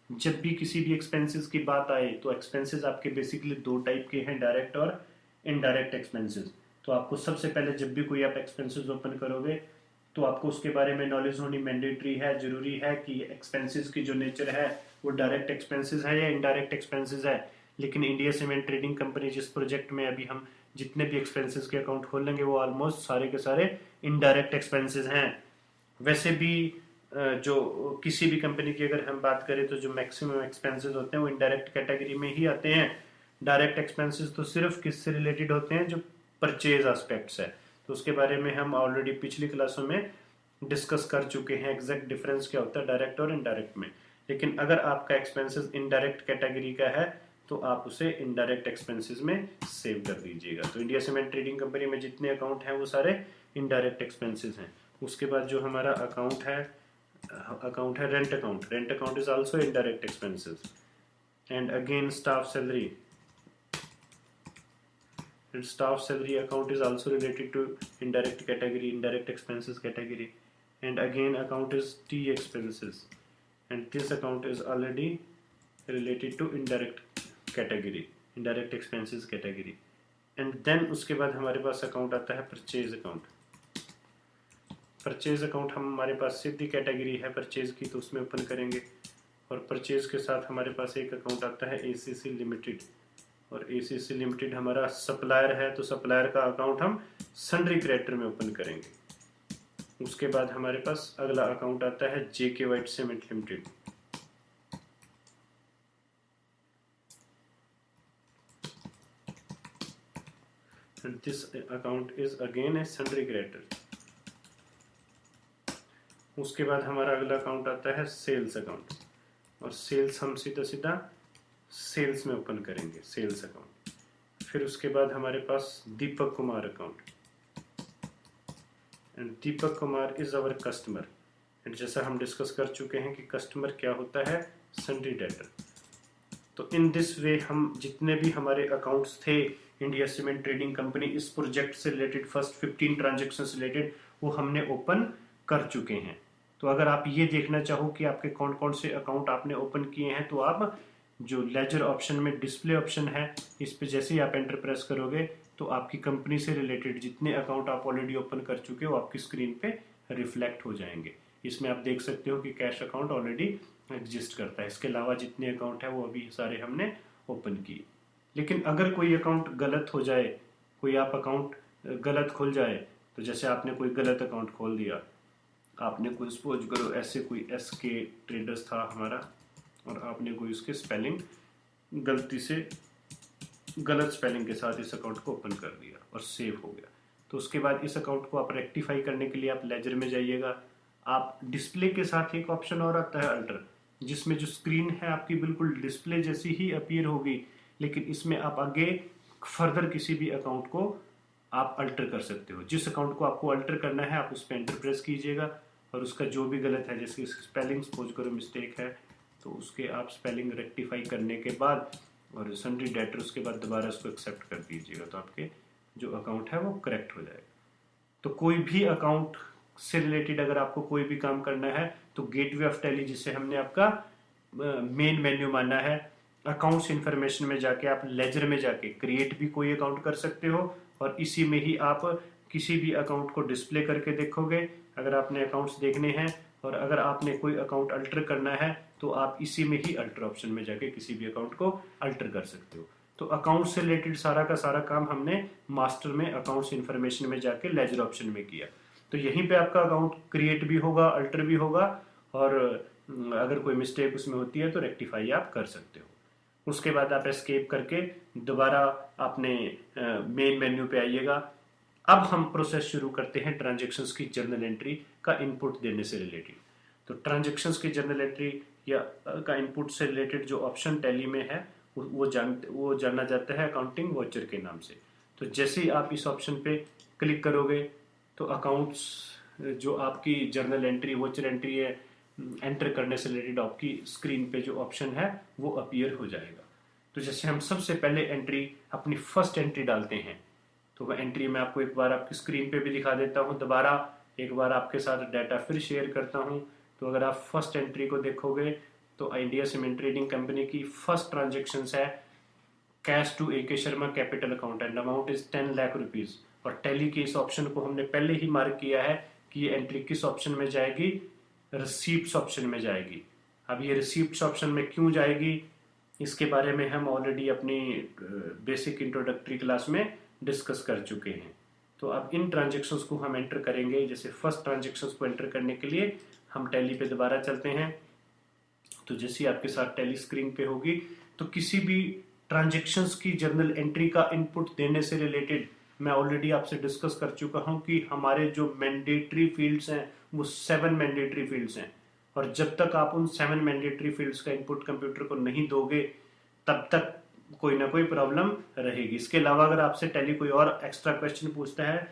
जब भी किसी भी एक्सपेंसेस की बात आए तो एक्सपेंसेस आपके बेसिकली दो टाइप के हैं, डायरेक्ट और इनडायरेक्ट एक्सपेंसेस। तो आपको सबसे पहले जब भी कोई आप एक्सपेंसेस ओपन करोगे तो आपको उसके बारे में नॉलेज होनी मैंडेटरी है, जरूरी है कि एक्सपेंसेस की जो नेचर है वो डायरेक्ट एक्सपेंसेस है या इनडायरेक्ट एक्सपेंसेस है। लेकिन इंडिया सीमेंट ट्रेडिंग कंपनी जिस प्रोजेक्ट में अभी हम जितने भी एक्सपेंसेस के अकाउंट खोलेंगे वो ऑलमोस्ट सारे के सारे इनडायरेक्ट एक्सपेंसेस हैं। वैसे भी जो किसी भी कंपनी की अगर हम बात करें तो जो मैक्सिमम एक्सपेंसेस होते हैं वो इनडायरेक्ट कैटेगरी में ही आते हैं। डायरेक्ट एक्सपेंसेस तो सिर्फ किससे रिलेटेड होते हैं, जो परचेज एस्पेक्ट्स है, तो उसके बारे में हम ऑलरेडी पिछली क्लासों में डिस्कस कर चुके हैं एग्जैक्ट डिफरेंस क्या होता है डायरेक्ट और इनडायरेक्ट में। लेकिन अगर आपका एक्सपेंसेस इनडायरेक्ट कैटेगरी का है तो आप उसे इनडायरेक्ट एक्सपेंसेस में सेव कर दीजिएगा। तो इंडिया सीमेंट ट्रेडिंग कंपनी में जितने अकाउंट हैं वो सारे इनडायरेक्ट एक्सपेंसेस हैं। उसके बाद जो हमारा अकाउंट है rent account. Rent account is also indirect expenses, and again staff salary, and staff salary account is also related to indirect category, indirect expenses category, and again account is T expenses, and this account is already related to indirect category, indirect expenses category. and then उसके बाद हमारे पास account आता है purchase account. Purchase account हमारे पास सीधी category है purchase की, तो उसमें ओपन करेंगे, और परचेज के साथ हमारे पास एक अकाउंट आता है एसीसी लिमिटेड, और एसीसी लिमिटेड हमारा सप्लायर है, तो सप्लायर का अकाउंट हम सन्ड्री क्रेडिटर में ओपन करेंगे। उसके बाद हमारे पास अगला अकाउंट आता है JK white cement limited. and this account is again a sundry creditor। उसके बाद हमारा अगला अकाउंट आता है सेल्स अकाउंट, और सेल्स हम सीधा सीधा सेल्स में ओपन करेंगे, सेल्स अकाउंट। फिर उसके बाद हमारे पास Deepak Kumar account, and Deepak Kumar is our customer. And जैसा हम डिस्कस कर चुके हैं कि कस्टमर क्या होता है, सन्ड्री डेटर। तो इन दिस वे हम जितने भी हमारे अकाउंट्स थे इंडिया सीमेंट ट्रेडिंग कंपनी इस प्रोजेक्ट से रिलेटेड फर्स्ट 15 ट्रांजेक्शन रिलेटेड वो हमने ओपन कर चुके हैं। तो अगर आप ये देखना चाहो कि आपके कौन कौन से अकाउंट आपने ओपन किए हैं तो आप जो लेजर ऑप्शन में डिस्प्ले ऑप्शन है इस पे जैसे ही आप एंटर प्रेस करोगे तो आपकी कंपनी से रिलेटेड जितने अकाउंट आप ऑलरेडी ओपन कर चुके हो आपकी स्क्रीन पे रिफ्लेक्ट हो जाएंगे। इसमें आप देख सकते हो कि कैश अकाउंट ऑलरेडी एग्जिस्ट करता है। इसके अलावा जितने अकाउंट है वो अभी सारे हमने ओपन किए। लेकिन अगर कोई अकाउंट गलत हो जाए, कोई आप अकाउंट गलत खुल जाए, तो जैसे आपने कोई गलत अकाउंट खोल दिया, आपने कोई सपोज करो ऐसे कोई SK ट्रेडर्स था हमारा और आपने कोई उसके स्पेलिंग गलती से गलत स्पेलिंग के साथ इस अकाउंट को ओपन कर दिया और सेव हो गया, तो उसके बाद इस अकाउंट को आप रेक्टिफाई करने के लिए आप लेजर में जाइएगा। आप डिस्प्ले के साथ एक ऑप्शन और आता है अल्टर, जिसमें जो स्क्रीन है आपकी बिल्कुल डिस्प्ले जैसी ही अपीयर होगी, लेकिन इसमें आप आगे फर्दर किसी भी अकाउंट को आप अल्टर कर सकते हो। जिस अकाउंट को आपको अल्टर करना है आप उस पर एंटर प्रेस कीजिएगा और उसका जो भी गलत है, जैसे स्पेलिंग सपोज करो मिस्टेक है तो उसके आप स्पेलिंग रेक्टिफाई करने के बाद और सन्ड्री डेटर उसके बाद दोबारा उसको एक्सेप्ट कर दीजिएगा, तो आपके जो अकाउंट है वो करेक्ट हो जाएगा। तो कोई भी अकाउंट से रिलेटेड अगर आपको कोई भी काम करना है तो गेटवे ऑफ टैली जिसे हमने आपका मेन मेन्यू माना है, अकाउंट्स इन्फॉर्मेशन में जाके आप लेजर में जाके क्रिएट भी कोई अकाउंट कर सकते हो और इसी में ही आप किसी भी अकाउंट को डिस्प्ले करके देखोगे। अगर आपने अकाउंट्स देखने हैं और अगर आपने कोई अकाउंट अल्टर करना है तो आप इसी में ही अल्टर ऑप्शन में जाके किसी भी अकाउंट को अल्टर कर सकते हो। तो अकाउंट से रिलेटेड सारा का सारा काम हमने मास्टर में अकाउंट्स इन्फॉर्मेशन में जाके लेजर ऑप्शन में किया। तो यहीं पे आपका अकाउंट क्रिएट भी होगा, अल्टर भी होगा और अगर कोई मिस्टेक उसमें होती है तो रेक्टिफाई आप कर सकते हो। उसके बाद आप एस्केप करके दोबारा अपने मेन मेन्यू पे आइएगा। अब हम प्रोसेस शुरू करते हैं ट्रांजेक्शन्स की जर्नल एंट्री का इनपुट देने से रिलेटेड। तो ट्रांजेक्शन्स की जर्नल एंट्री या का इनपुट से रिलेटेड जो ऑप्शन टैली में है वो जाना जाता है अकाउंटिंग वॉचर के नाम से। तो जैसे ही आप इस ऑप्शन पे क्लिक करोगे तो अकाउंट्स जो आपकी जर्नल एंट्री वॉचर एंट्री है एंटर करने से रिलेटेड आपकी स्क्रीन पे जो ऑप्शन है वो अपीयर हो जाएगा। तो जैसे हम सबसे पहले एंट्री अपनी फर्स्ट एंट्री डालते हैं तो वह एंट्री मैं आपको एक बार आपकी स्क्रीन पे भी दिखा देता हूँ, दोबारा एक बार आपके साथ डाटा फिर शेयर करता हूँ। तो अगर आप फर्स्ट एंट्री को देखोगे तो इंडिया सीमेंट ट्रेडिंग कंपनी की फर्स्ट ट्रांजेक्शन है cash to AK Sharma capital account and amount is 10 lakh rupees. और टैली के इस ऑप्शन को हमने पहले ही मार्क किया है कि ये एंट्री किस ऑप्शन में जाएगी, रिसीप्ट्स ऑप्शन में जाएगी। अब ये रिसीप्ट्स ऑप्शन में क्यों जाएगी इसके बारे में हम ऑलरेडी अपनी बेसिक इंट्रोडक्टरी क्लास में डिस्कस कर चुके हैं। तो अब इन ट्रांजेक्शन्स को हम एंटर करेंगे। जैसे फर्स्ट ट्रांजेक्शन्स को एंटर करने के लिए हम टैली पे दोबारा चलते हैं। तो जैसे आपके साथ टैली स्क्रीन पे होगी तो किसी भी ट्रांजेक्शन्स की जर्नल एंट्री का इनपुट देने से रिलेटेड मैं ऑलरेडी आपसे डिस्कस कर चुका हूं कि हमारे जो मैंडेटरी फील्ड्स हैं वो 7 मैंडेटरी फील्ड्स हैं और जब तक आप उन 7 मैंडेटरी फील्ड्स का इनपुट कंप्यूटर को नहीं दोगे तब तक कोई ना कोई प्रॉब्लम रहेगी। इसके अलावा अगर आपसे टैली कोई और एक्स्ट्रा क्वेश्चन पूछता है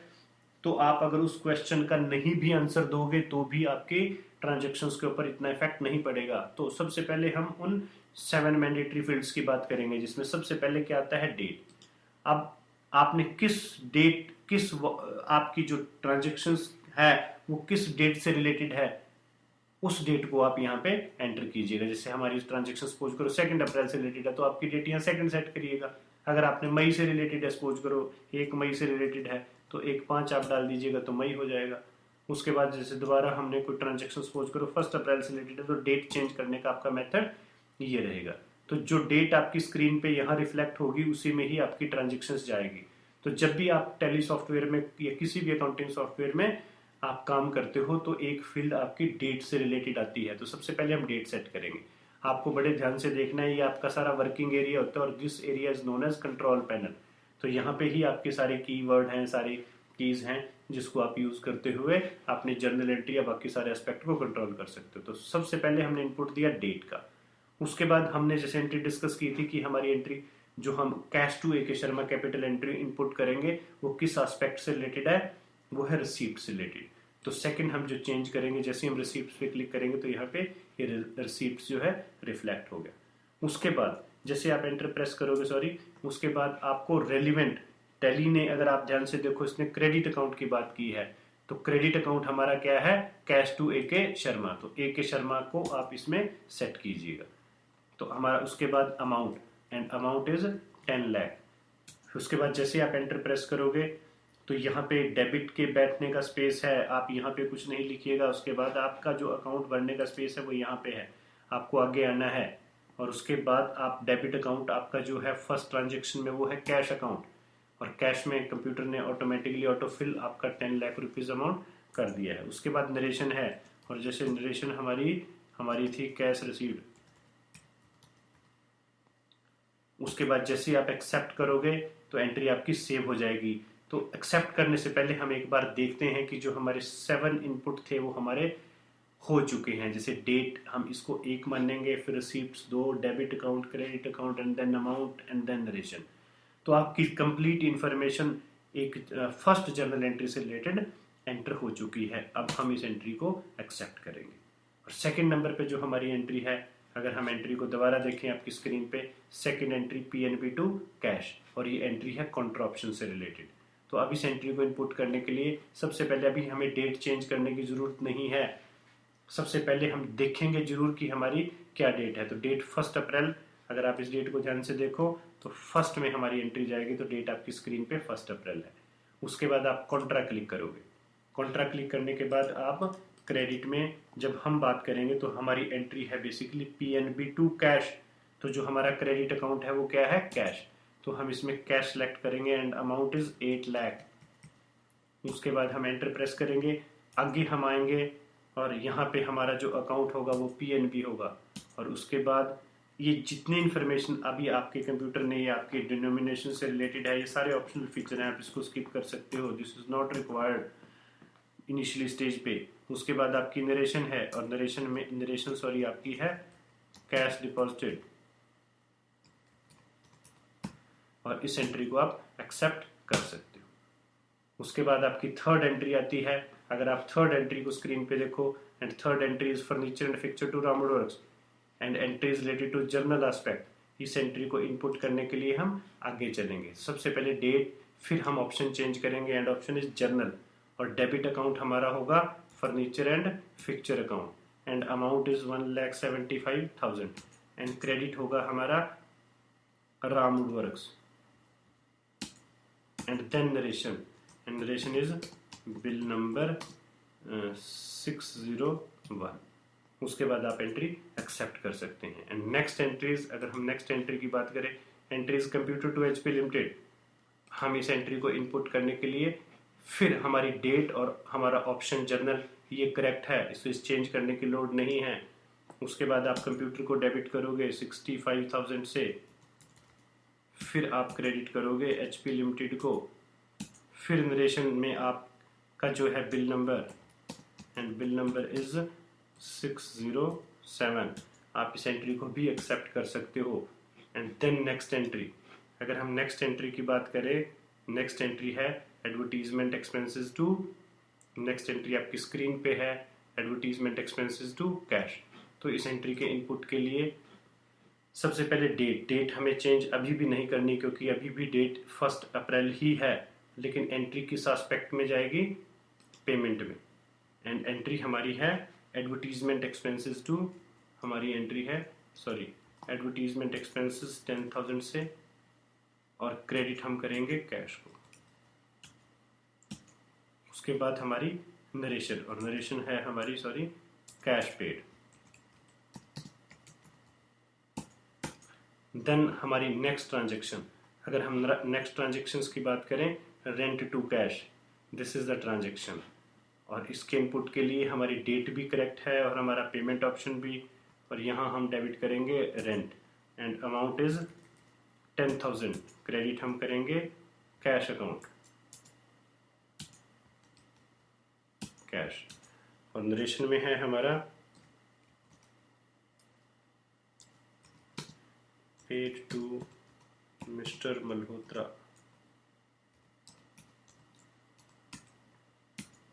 तो आप अगर उस क्वेश्चन का नहीं भी आंसर दोगे तो भी आपके ट्रांजेक्शन्स के ऊपर इतना इफेक्ट नहीं पड़ेगा। तो सबसे पहले हम उन 7 मैंडेटरी फील्ड्स की बात करेंगे जिसमें सबसे पहले क्या आता है डेट। अब आपने किस डेट आपकी जो ट्रांजेक्शन्स है वो किस डेट से रिलेटेड है उस डेट को आप यहाँ पे एंटर कीजिएगा। जैसे हमारी ट्रांजेक्शन सपोज करो 2 अप्रैल से रिलेटेड है तो आपकी डेट यहाँ 2 सेट करिएगा। अगर आपने मई से रिलेटेड है सपोज करो 1 मई से रिलेटेड है तो 1/5 आप डाल दीजिएगा तो मई हो जाएगा। उसके बाद जैसे दोबारा हमने कोई ट्रांजेक्शन सपोज करो 1 अप्रैल से रिलेटेड है तो डेट चेंज करने का आपका मेथड ये रहेगा। तो जो डेट आपकी स्क्रीन पे यहाँ रिफ्लेक्ट होगी उसी में ही आपकी ट्रांजेक्शन जाएगी। तो जब भी आप टैली सॉफ्टवेयर में या किसी भी अकाउंटिंग सॉफ्टवेयर में आप काम करते हो तो एक फील्ड आपकी डेट से रिलेटेड आती है। तो सबसे पहले हम डेट सेट करेंगे। आपको बड़े ध्यान से देखना है, ये आपका सारा वर्किंग एरिया होता है और this area is known as control panel. तो यहाँ पे ही आपके सारे कीवर्ड हैं, सारे कीज हैं जिसको आप यूज करते हुए अपने जर्नल एंट्री या बाकी सारे एस्पेक्ट को कंट्रोल कर सकते हो। तो सबसे पहले हमने इनपुट दिया डेट का। उसके बाद हमने जैसे एंट्री डिस्कस की थी कि हमारी एंट्री जो हम cash to AK Sharma capital entry input करेंगे वो किस एस्पेक्ट से रिलेटेड है, वो है रिसीप्ट से रिलेटेड। तो सेकंड हम जो चेंज करेंगे जैसे हम रिसीप्ट पे क्लिक करेंगे तो यहाँ पे ये रिसीप्ट जो है रिफ्लेक्ट हो गया। उसके बाद जैसे आप एंटर प्रेस करोगे, सॉरी, उसके बाद आपको रेलिवेंट, टैली ने अगर आप ध्यान से देखो इसने क्रेडिट अकाउंट की बात की है, तो क्रेडिट अकाउंट हमारा क्या है, कैश टू ए के शर्मा, तो ए के शर्मा को आप इसमें सेट कीजिएगा। तो हमारा उसके बाद amount, and amount is 10 lakh. उसके बाद जैसे आप एंटर प्रेस करोगे तो यहाँ पे डेबिट के बैठने का स्पेस है, आप यहाँ पे कुछ नहीं लिखिएगा। उसके बाद आपका जो अकाउंट भरने का स्पेस है वो यहाँ पे है, आपको आगे आना है। और उसके बाद आप डेबिट अकाउंट आपका जो है फर्स्ट ट्रांजेक्शन में वो है कैश अकाउंट, और कैश में कंप्यूटर ने ऑटोमेटिकली ऑटोफिल आपका 10 लाख रुपीज़ अमाउंट कर दिया है। उसके बाद नरेशन है, और जैसे नरेशन हमारी हमारी थी कैश रिसीव्ड। उसके बाद जैसे आप एक्सेप्ट करोगे तो एंट्री आपकी सेव हो जाएगी। तो एक्सेप्ट करने से पहले हम एक बार देखते हैं कि जो हमारे 7 इनपुट थे वो हमारे हो चुके हैं। जैसे डेट हम इसको 1 मानेंगे, फिर receipts 2, debit account, credit account, and then amount, and then narration. तो आपकी कंप्लीट इंफॉर्मेशन एक फर्स्ट जर्नल एंट्री से रिलेटेड एंटर हो चुकी है। अब हम इस एंट्री को एक्सेप्ट करेंगे। और सेकंड नंबर पे जो हमारी एंट्री है, अगर हम एंट्री को दोबारा देखें आपकी स्क्रीन पे, second entry PNB to cash, और ये एंट्री है कॉन्ट्रा ऑप्शन से रिलेटेड। तो अब इस एंट्री को इनपुट करने के लिए सबसे पहले अभी हमें डेट चेंज करने की जरूरत नहीं है। सबसे पहले हम देखेंगे जरूर कि हमारी क्या डेट है। तो डेट 1 अप्रैल, अगर आप इस डेट को ध्यान से देखो तो फर्स्ट में हमारी एंट्री जाएगी, तो डेट आपकी स्क्रीन पे 1 अप्रैल है। उसके बाद आप कॉन्ट्रा क्लिक करोगे। कॉन्ट्रा क्लिक करने के बाद आप क्रेडिट में जब हम बात करेंगे तो हमारी एंट्री है बेसिकली पीएनबी टू कैश। तो जो हमारा क्रेडिट अकाउंट है वो क्या है, कैश। तो हम इसमें कैश सेलेक्ट करेंगे एंड अमाउंट इज 8 लाख। उसके बाद हम एंटर प्रेस करेंगे, आगे हम आएंगे और यहाँ पे हमारा जो अकाउंट होगा वो पीएनबी होगा। और उसके बाद ये जितनी इन्फॉर्मेशन अभी आपके कंप्यूटर ने ये आपके डिनोमिनेशन से रिलेटेड है, ये सारे ऑप्शनल फीचर हैं, आप इसको स्किप कर सकते हो, this is not required initially stage पे। उसके बाद आपकी नरेशन है, और नरेशन सॉरी आपकी है कैश डिपॉजिटेड, और इस एंट्री को आप एक्सेप्ट कर सकते हो। उसके बाद आपकी थर्ड एंट्री आती है। अगर आप थर्ड एंट्री को स्क्रीन पे देखो, and third entry is furniture and fixture to Ramwood works and entry is related to journal aspect. इस एंट्री को इनपुट करने के लिए हम आगे चलेंगे। सबसे पहले डेट, फिर हम ऑप्शन चेंज करेंगे एंड ऑप्शन इज जर्नल, और डेबिट अकाउंट हमारा होगा furniture and fixture account, and amount is 1,75,000, and credit होगा हमारा Ramwood works, and then narration, and narration is bill number 601। उसके बाद आप एंट्री एक्सेप्ट कर सकते हैं। एंड नेक्स्ट एंट्रीज, अगर हम नेक्स्ट एंट्री की बात करें, entries computer to HP limited, हम इस एंट्री को इनपुट करने के लिए फिर हमारी डेट और हमारा ऑप्शन जर्नल ये करेक्ट है, इसको इस चेंज करने की लोड नहीं है। उसके बाद आप कंप्यूटर को डेबिट करोगे 65,000 से, फिर आप क्रेडिट करोगे एचपी लिमिटेड को, फिर नरेशन में आपका जो है bill number, and bill number is 607। आप इस एंट्री को भी एक्सेप्ट कर सकते हो। एंड देन नेक्स्ट एंट्री, अगर हम नेक्स्ट एंट्री की बात करें, नेक्स्ट एंट्री है advertisement expenses to, next entry आपकी स्क्रीन पे है एडवर्टीजमेंट एक्सपेंसेस टू कैश। तो इस एंट्री के इनपुट के लिए सबसे पहले डेट हमें चेंज अभी भी नहीं करनी, क्योंकि अभी भी डेट 1 अप्रैल ही है, लेकिन एंट्री किस एस्पेक्ट में जाएगी, पेमेंट में। एंड एंट्री हमारी है एडवर्टीजमेंट एक्सपेंसेस टू, हमारी एंट्री है सॉरी एडवर्टीजमेंट एक्सपेंसेस 10,000 से, और क्रेडिट हम करेंगे कैश को। उसके बाद हमारी नरेशन, और नरेशन है हमारी सॉरी कैश पेड। देन हमारी नेक्स्ट ट्रांजेक्शन, अगर हम नेक्स्ट ट्रांजेक्शन्स की बात करें, rent to cash, this is the transaction, और इसके इनपुट के लिए हमारी डेट भी करेक्ट है और हमारा पेमेंट ऑप्शन भी, और यहाँ हम डेबिट करेंगे rent, and amount is 10,000, credit हम करेंगे कैश अकाउंट, कैश, और नरेशन में है हमारा paid to mister Malhotra,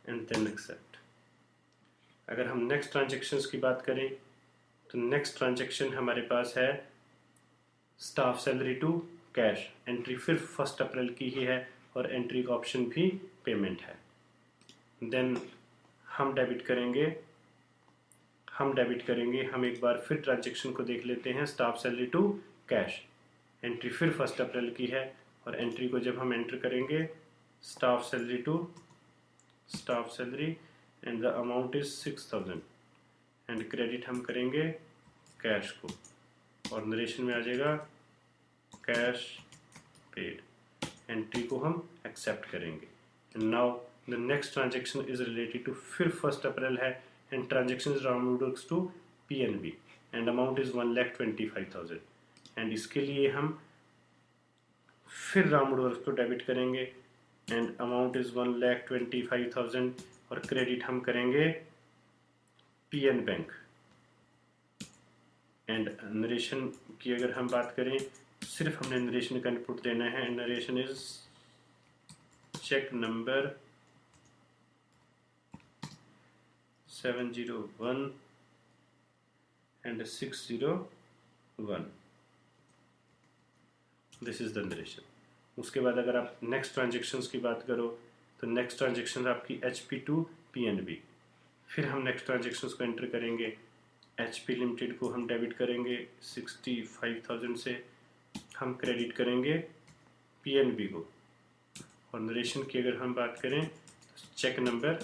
and then accept. अगर हम नेक्स्ट ट्रांजेक्शन्स की बात करें तो नेक्स्ट ट्रांजेक्शन हमारे पास है staff salary to cash, entry फिर 1 अप्रैल की ही है और एंट्री का ऑप्शन भी पेमेंट है। देन हम डेबिट करेंगे, हम एक बार फिर ट्रांजेक्शन को देख लेते हैं। Staff salary to cash, entry फिर 1 अप्रैल की है और एंट्री को जब हम एंटर करेंगे, staff salary and the amount is 6000 and credit हम करेंगे कैश को और नरेशन में आ जाएगा कैश पेड, एंट्री को हम एक्सेप्ट करेंगे। And now the next transaction is related to फिर 1 अप्रैल है and transaction round to PNB and amount is 1,25,000 and इसके लिए हम फिर राउंड वर्क को डेबिट करेंगे एंड अमाउंट इज 1,25,000 और क्रेडिट हम करेंगे पीएन बैंक। एंड नरेशन की अगर हम बात करें, सिर्फ हमने नरेशन का इनपुट देना है। Narration is check number 701 and 601, this is the narration. उसके बाद अगर आप नेक्स्ट ट्रांजेक्शन्स की बात करो तो नेक्स्ट ट्रांजेक्शन आपकी HP टू PNB, फिर हम नेक्स्ट ट्रांजेक्शन्स को एंटर करेंगे। HP लिमिटेड को हम डेबिट करेंगे 65,000 से, हम क्रेडिट करेंगे PNB को और नरेशन की अगर हम बात करें तो चेक नंबर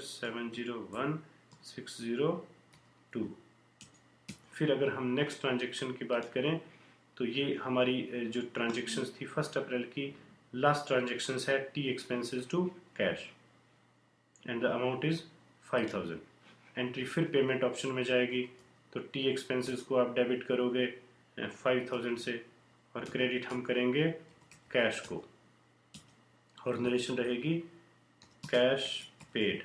701,602। फिर अगर हम नेक्स्ट ट्रांजेक्शन की बात करें तो ये हमारी जो ट्रांजेक्शन्स थी 1 अप्रैल की लास्ट ट्रांजेक्शन्स है tea expenses to cash and the amount is 5,000। Entry फिर पेमेंट ऑप्शन में जाएगी तो टी एक्सपेंसेस को आप डेबिट करोगे 5,000 से और क्रेडिट हम करेंगे कैश को और नरेशन रहेगी कैश पेड।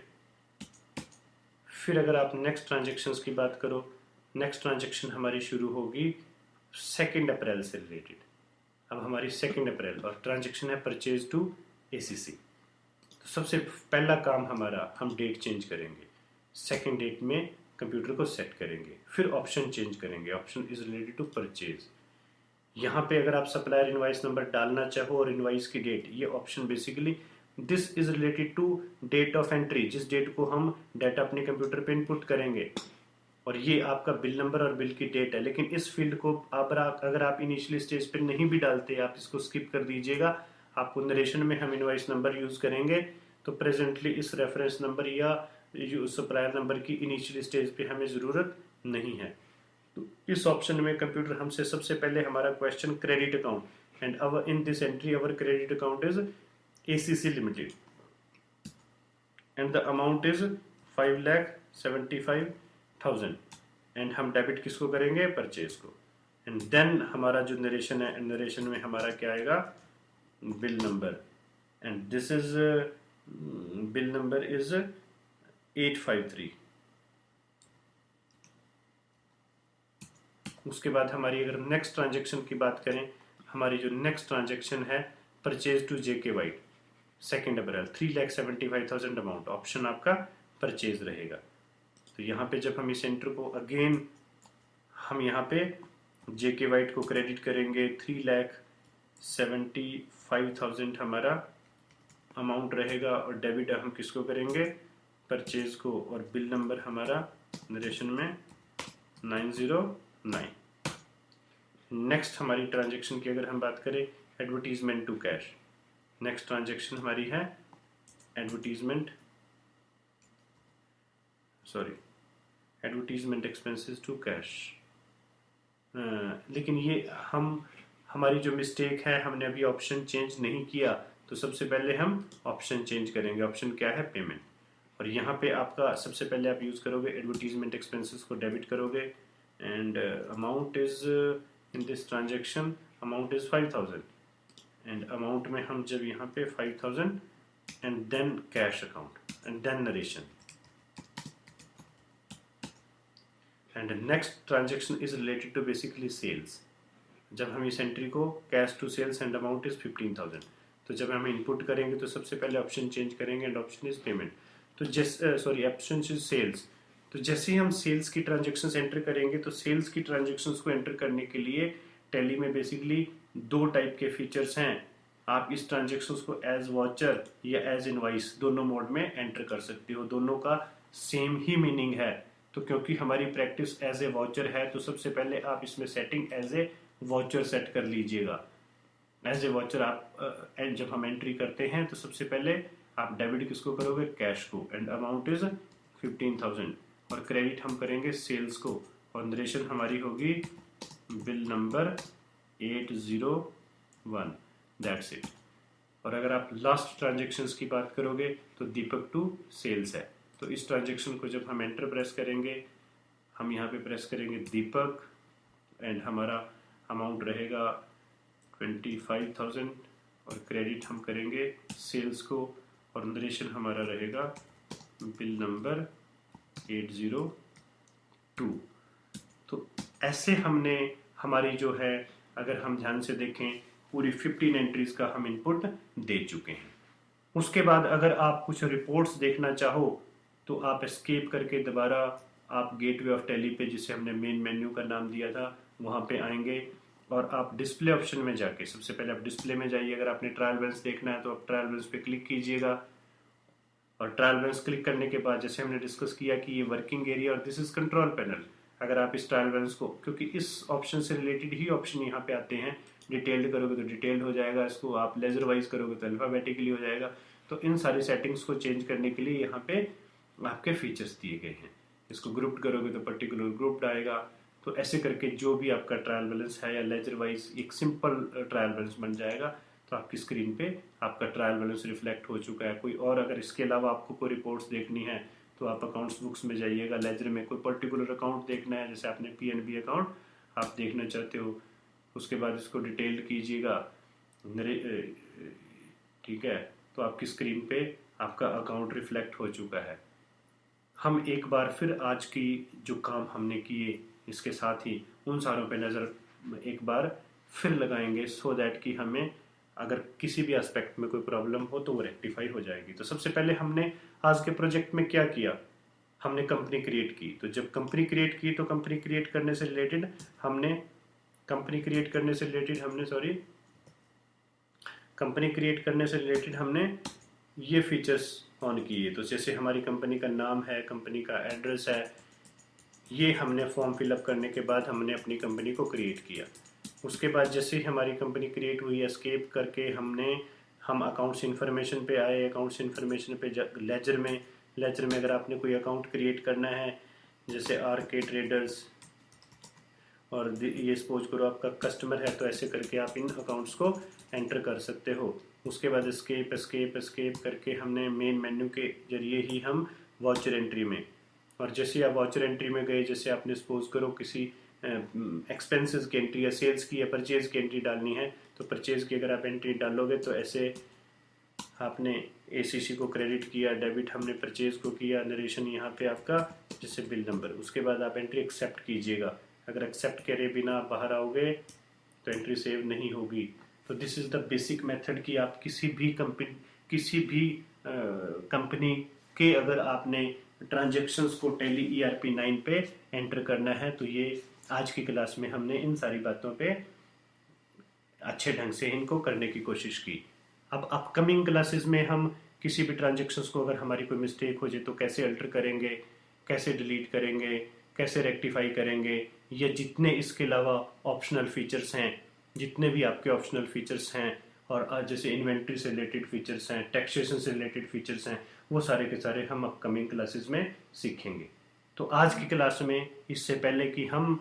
फिर अगर आप नेक्स्ट ट्रांजेक्शन्स की बात करो, नेक्स्ट ट्रांजेक्शन हमारी शुरू होगी 2 अप्रैल से रिलेटेड। अब हमारी 2 अप्रैल और ट्रांजेक्शन है परचेज टू ACC। तो सबसे पहला काम हमारा, हम डेट चेंज करेंगे, 2 डेट में कंप्यूटर को सेट करेंगे, फिर ऑप्शन चेंज करेंगे, option is related to purchase. यहाँ पे अगर आप सप्लायर इनवाइस नंबर डालना चाहो और इनवाइस की डेट, ये option basically this is related to date of entry, जिस डेट को हम डाटा अपने कंप्यूटर पे इनपुट करेंगे, और ये आपका बिल नंबर और बिल की डेट है। लेकिन इस फील्ड को अगर आप इनिशियली स्टेज पे नहीं भी डालते, आप इसको स्किप कर दीजिएगा। आपको नरेशन में हम इनवाइस नंबर यूज करेंगे तो प्रेजेंटली इस रेफरेंस नंबर या सप्लायर नंबर की इनिशियली स्टेज पे हमें ज़रूरत नहीं है। तो इस ऑप्शन में कंप्यूटर हमसे सबसे पहले हमारा question credit account and our in this entry our credit account is ACC limited and the amount is 5,75,000 and हम डेबिट किसको करेंगे, परचेज को। एंड देन हमारा जो नरेशन है, नरेशन में हमारा क्या आएगा, bill number and this is bill number is 853। उसके बाद हमारी अगर नेक्स्ट ट्रांजेक्शन की बात करें, हमारी जो नेक्स्ट ट्रांजेक्शन है purchase to JK white 2 April 3,75,000 amount, option आपका परचेज रहेगा। तो यहाँ पे जब हम इस एंटर को अगेन हम यहाँ पे JK वाइट को क्रेडिट करेंगे 3,75,000 हमारा अमाउंट रहेगा और डेबिट हम किसको करेंगे, परचेज को, और बिल नंबर हमारा नरेशन में 909। नेक्स्ट हमारी ट्रांजेक्शन की अगर हम बात करें advertisement to cash, next transaction हमारी है एडवर्टीजमेंट एक्सपेंसेस टू कैश। लेकिन ये हमारी जो मिस्टेक है, हमने अभी ऑप्शन चेंज नहीं किया, तो सबसे पहले हम ऑप्शन चेंज करेंगे। ऑप्शन क्या है, पेमेंट, और यहाँ पे आपका सबसे पहले आप यूज करोगे एडवर्टीजमेंट एक्सपेंसेस को डेबिट करोगे and amount is in this transaction amount is 5,000 and amount में हम जब यहाँ पे 5,000 and then cash account and then narration and next transaction is related to basically sales. जब हम इस एंट्री को cash to sales and amount is 15,000, तो जब हम इनपुट करेंगे तो सबसे पहले ऑप्शन चेंज करेंगे एंड ऑप्शन इज पेमेंट। तो ऑप्शन इज सेल्स, तो जैसे ही हम सेल्स की ट्रांजेक्शन्स एंटर करेंगे तो सेल्स की ट्रांजेक्शन्स को एंटर करने के लिए टैली में बेसिकली दो टाइप के फीचर्स हैं। आप इस ट्रांजेक्शन्स को एज वॉचर या एज इनवॉइस दोनों मोड में एंटर कर सकते हो। दोनों का सेम ही मीनिंग है। तो क्योंकि हमारी प्रैक्टिस एज ए वॉचर है तो सबसे पहले आप इसमें setting as a voucher set कर लीजिएगा। एज ए वॉचर आप जब हम एंट्री करते हैं तो सबसे पहले आप डेबिट किसको करोगे, कैश को, एंड अमाउंट इज 15,000, और क्रेडिट हम करेंगे सेल्स को, और नरेशन हमारी होगी बिल नंबर 801, दैट्स इट। और अगर आप लास्ट ट्रांजेक्शन्स की बात करोगे तो दीपक टू सेल्स है। तो इस ट्रांजेक्शन को जब हम एंटर प्रेस करेंगे, हम यहाँ पे प्रेस करेंगे दीपक, एंड हमारा अमाउंट रहेगा 25,000, और क्रेडिट हम करेंगे सेल्स को, और नरेशन हमारा रहेगा बिल नंबर 802। तो ऐसे हमने हमारी जो है, अगर हम ध्यान से देखें, पूरी 15 एंट्रीज का हम इनपुट दे चुके हैं। उसके बाद अगर आप कुछ रिपोर्ट्स देखना चाहो तो आप एस्केप करके दोबारा आप गेटवे ऑफ टैली पे, जिसे हमने मेन मेन्यू का नाम दिया था, वहाँ पे आएंगे और आप डिस्प्ले ऑप्शन में जाके सबसे पहले आप डिस्प्ले में जाइए। अगर आपने ट्रायल बैलेंस देखना है तो आप ट्रायल बैलेंस पे क्लिक कीजिएगा, और ट्रायल बैलेंस क्लिक करने के बाद जैसे हमने डिस्कस किया कि ये वर्किंग एरिया और दिस इज कंट्रोल पैनल। अगर आप इस ट्रायल बैलेंस को, क्योंकि इस ऑप्शन से रिलेटेड ही ऑप्शन यहाँ पे आते हैं, डिटेल्ड करोगे तो डिटेल्ड हो जाएगा, इसको आप लेजर वाइज करोगे तो अल्फाबेटिकली हो जाएगा। तो इन सारी सेटिंग्स को चेंज करने के लिए यहाँ पे आपके फीचर्स दिए गए हैं। इसको ग्रुप्ड करोगे तो पर्टिकुलर ग्रुप्ड आएगा। तो ऐसे करके जो भी आपका ट्रायल बैलेंस है या लेजर वाइज एक सिंपल ट्रायल बैलेंस बन जाएगा। तो आपकी स्क्रीन पे आपका ट्रायल बैलेंस रिफ्लेक्ट हो चुका है। कोई और अगर इसके अलावा आपको कोई रिपोर्ट्स देखनी है तो आप अकाउंट्स बुक्स में जाइएगा, लेजर में कोई पर्टिकुलर अकाउंट देखना है, जैसे आपने पीएनबी अकाउंट आप देखना चाहते हो, उसके बाद इसको डिटेल्ड कीजिएगा, ठीक है। तो आपकी स्क्रीन पे आपका अकाउंट रिफ्लेक्ट हो चुका है। हम एक बार फिर आज की जो काम हमने किए इसके साथ ही उन सारों पे नज़र एक बार फिर लगाएंगे, सो दैट कि हमें अगर किसी भी एस्पेक्ट में कोई प्रॉब्लम हो तो वो रेक्टिफाई हो जाएगी। तो सबसे पहले हमने आज के प्रोजेक्ट में क्या किया, हमने कंपनी क्रिएट की। तो जब कंपनी क्रिएट की तो कंपनी क्रिएट करने से रिलेटेड हमने कंपनी क्रिएट करने से रिलेटेड हमने ये फीचर्स ऑन किए। तो जैसे हमारी कंपनी का नाम है, कंपनी का एड्रेस है, ये हमने फॉर्म फिलअप करने के बाद हमने अपनी कंपनी को क्रिएट किया। उसके बाद जैसे ही हमारी कंपनी क्रिएट हुई, एस्केप करके हम अकाउंट्स इन्फॉर्मेशन पे आए। अकाउंट्स इन्फॉर्मेशन पे लेजर में अगर आपने कोई अकाउंट क्रिएट करना है, जैसे आरके ट्रेडर्स, और ये सपोज करो आपका कस्टमर है, तो ऐसे करके आप इन अकाउंट्स को एंटर कर सकते हो। उसके बाद एस्केप करके हमने मेन मेन्यू के जरिए ही हम वाउचर एंट्री में, और जैसे आप वाउचर एंट्री में गए, जैसे आपने सपोज करो किसी एक्सपेंसेस की एंट्री या सेल्स की या परचेज की एंट्री डालनी है, तो परचेज की अगर आप एंट्री डालोगे तो ऐसे आपने एसीसी को क्रेडिट किया, डेबिट हमने परचेज को किया, नरेशन यहाँ पे आपका जैसे बिल नंबर, उसके बाद आप एंट्री एक्सेप्ट कीजिएगा। अगर एक्सेप्ट करे बिना आप बाहर आओगे तो एंट्री सेव नहीं होगी। तो this is the basic method कि आप किसी भी कंपनी के अगर आपने ट्रांजेक्शन्स को टैली ERP 9 पे एंटर करना है, तो ये आज की क्लास में हमने इन सारी बातों पे अच्छे ढंग से इनको करने की कोशिश की। अब अपकमिंग क्लासेस में हम किसी भी ट्रांजेक्शन्स को अगर हमारी कोई मिस्टेक हो जाए तो कैसे अल्टर करेंगे, कैसे डिलीट करेंगे, कैसे रेक्टिफाई करेंगे, या जितने इसके अलावा ऑप्शनल फीचर्स हैं, जितने भी आपके ऑप्शनल फीचर्स हैं, और जैसे इन्वेंट्री से रिलेटेड फीचर्स हैं, टैक्सेशन से रिलेटेड फीचर्स हैं, वो सारे के सारे हम अपकमिंग क्लासेस में सीखेंगे। तो आज की क्लास में, इससे पहले कि हम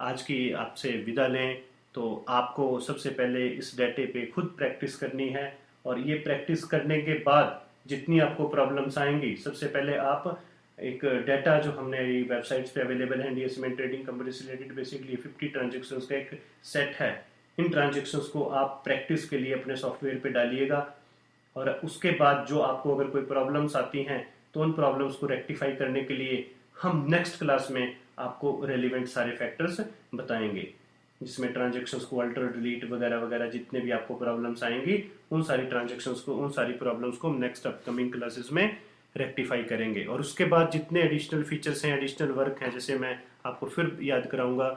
आज की आपसे विदा लें, तो आपको सबसे पहले इस डाटे पे खुद प्रैक्टिस करनी है, और ये प्रैक्टिस करने के बाद जितनी आपको प्रॉब्लम्स आएंगी, सबसे पहले आप एक डाटा जो हमने वेबसाइट्स पे अवेलेबल है, डीएस में ट्रेडिंग कंपनी से रिलेटेड बेसिकली 50 ट्रांजेक्शन्स का एक सेट है। इन ट्रांजेक्शन्स को आप प्रैक्टिस के लिए अपने सॉफ्टवेयर पे डालिएगा, और उसके बाद जो आपको अगर कोई प्रॉब्लम्स आती हैं तो उन प्रॉब्लम्स को रेक्टिफाई करने के लिए हम नेक्स्ट क्लास में आपको रेलिवेंट सारे फैक्टर्स बताएंगे, जिसमें ट्रांजेक्शन्स को अल्टर, डिलीट वगैरह वगैरह जितने भी आपको प्रॉब्लम्स आएंगी, उन सारी ट्रांजेक्शन्स को, उन सारी प्रॉब्लम्स को हम नेक्स्ट अपकमिंग क्लासेस में रेक्टिफाई करेंगे। और उसके बाद जितने एडिशनल फीचर्स हैं, एडिशनल वर्क हैं, जैसे मैं आपको फिर याद कराऊंगा,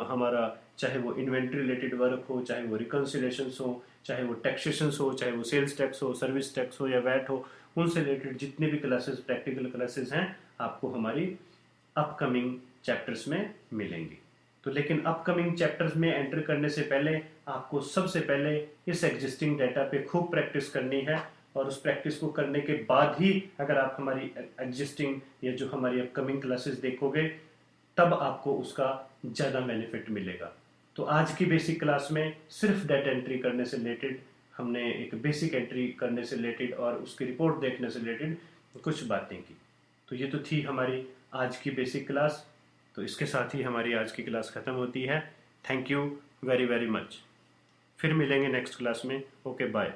हमारा चाहे वो इन्वेंट्री रिलेटेड वर्क हो, चाहे वो रिकन्सिलेशन हो, चाहे वो टैक्सेशन हो, चाहे वो सेल्स टैक्स हो, सर्विस टैक्स हो या वैट हो, उनसे रिलेटेड जितने भी क्लासेस, प्रैक्टिकल क्लासेस हैं, आपको हमारी अपकमिंग चैप्टर्स में मिलेंगी। तो लेकिन अपकमिंग चैप्टर्स में एंटर करने से पहले आपको सबसे पहले इस एग्जिस्टिंग डाटा पे खूब प्रैक्टिस करनी है, और उस प्रैक्टिस को करने के बाद ही अगर आप हमारी एग्जिस्टिंग या जो हमारी अपकमिंग क्लासेस देखोगे, तब आपको उसका ज़्यादा बेनिफिट मिलेगा। तो आज की बेसिक क्लास में सिर्फ डाटा एंट्री करने से रिलेटेड हमने एक बेसिक एंट्री करने से रिलेटेड और उसकी रिपोर्ट देखने से रिलेटेड कुछ बातें की। तो ये तो थी हमारी आज की बेसिक क्लास। तो इसके साथ ही हमारी आज की क्लास ख़त्म होती है। Thank you very very much. फिर मिलेंगे नेक्स्ट क्लास में। Okay bye.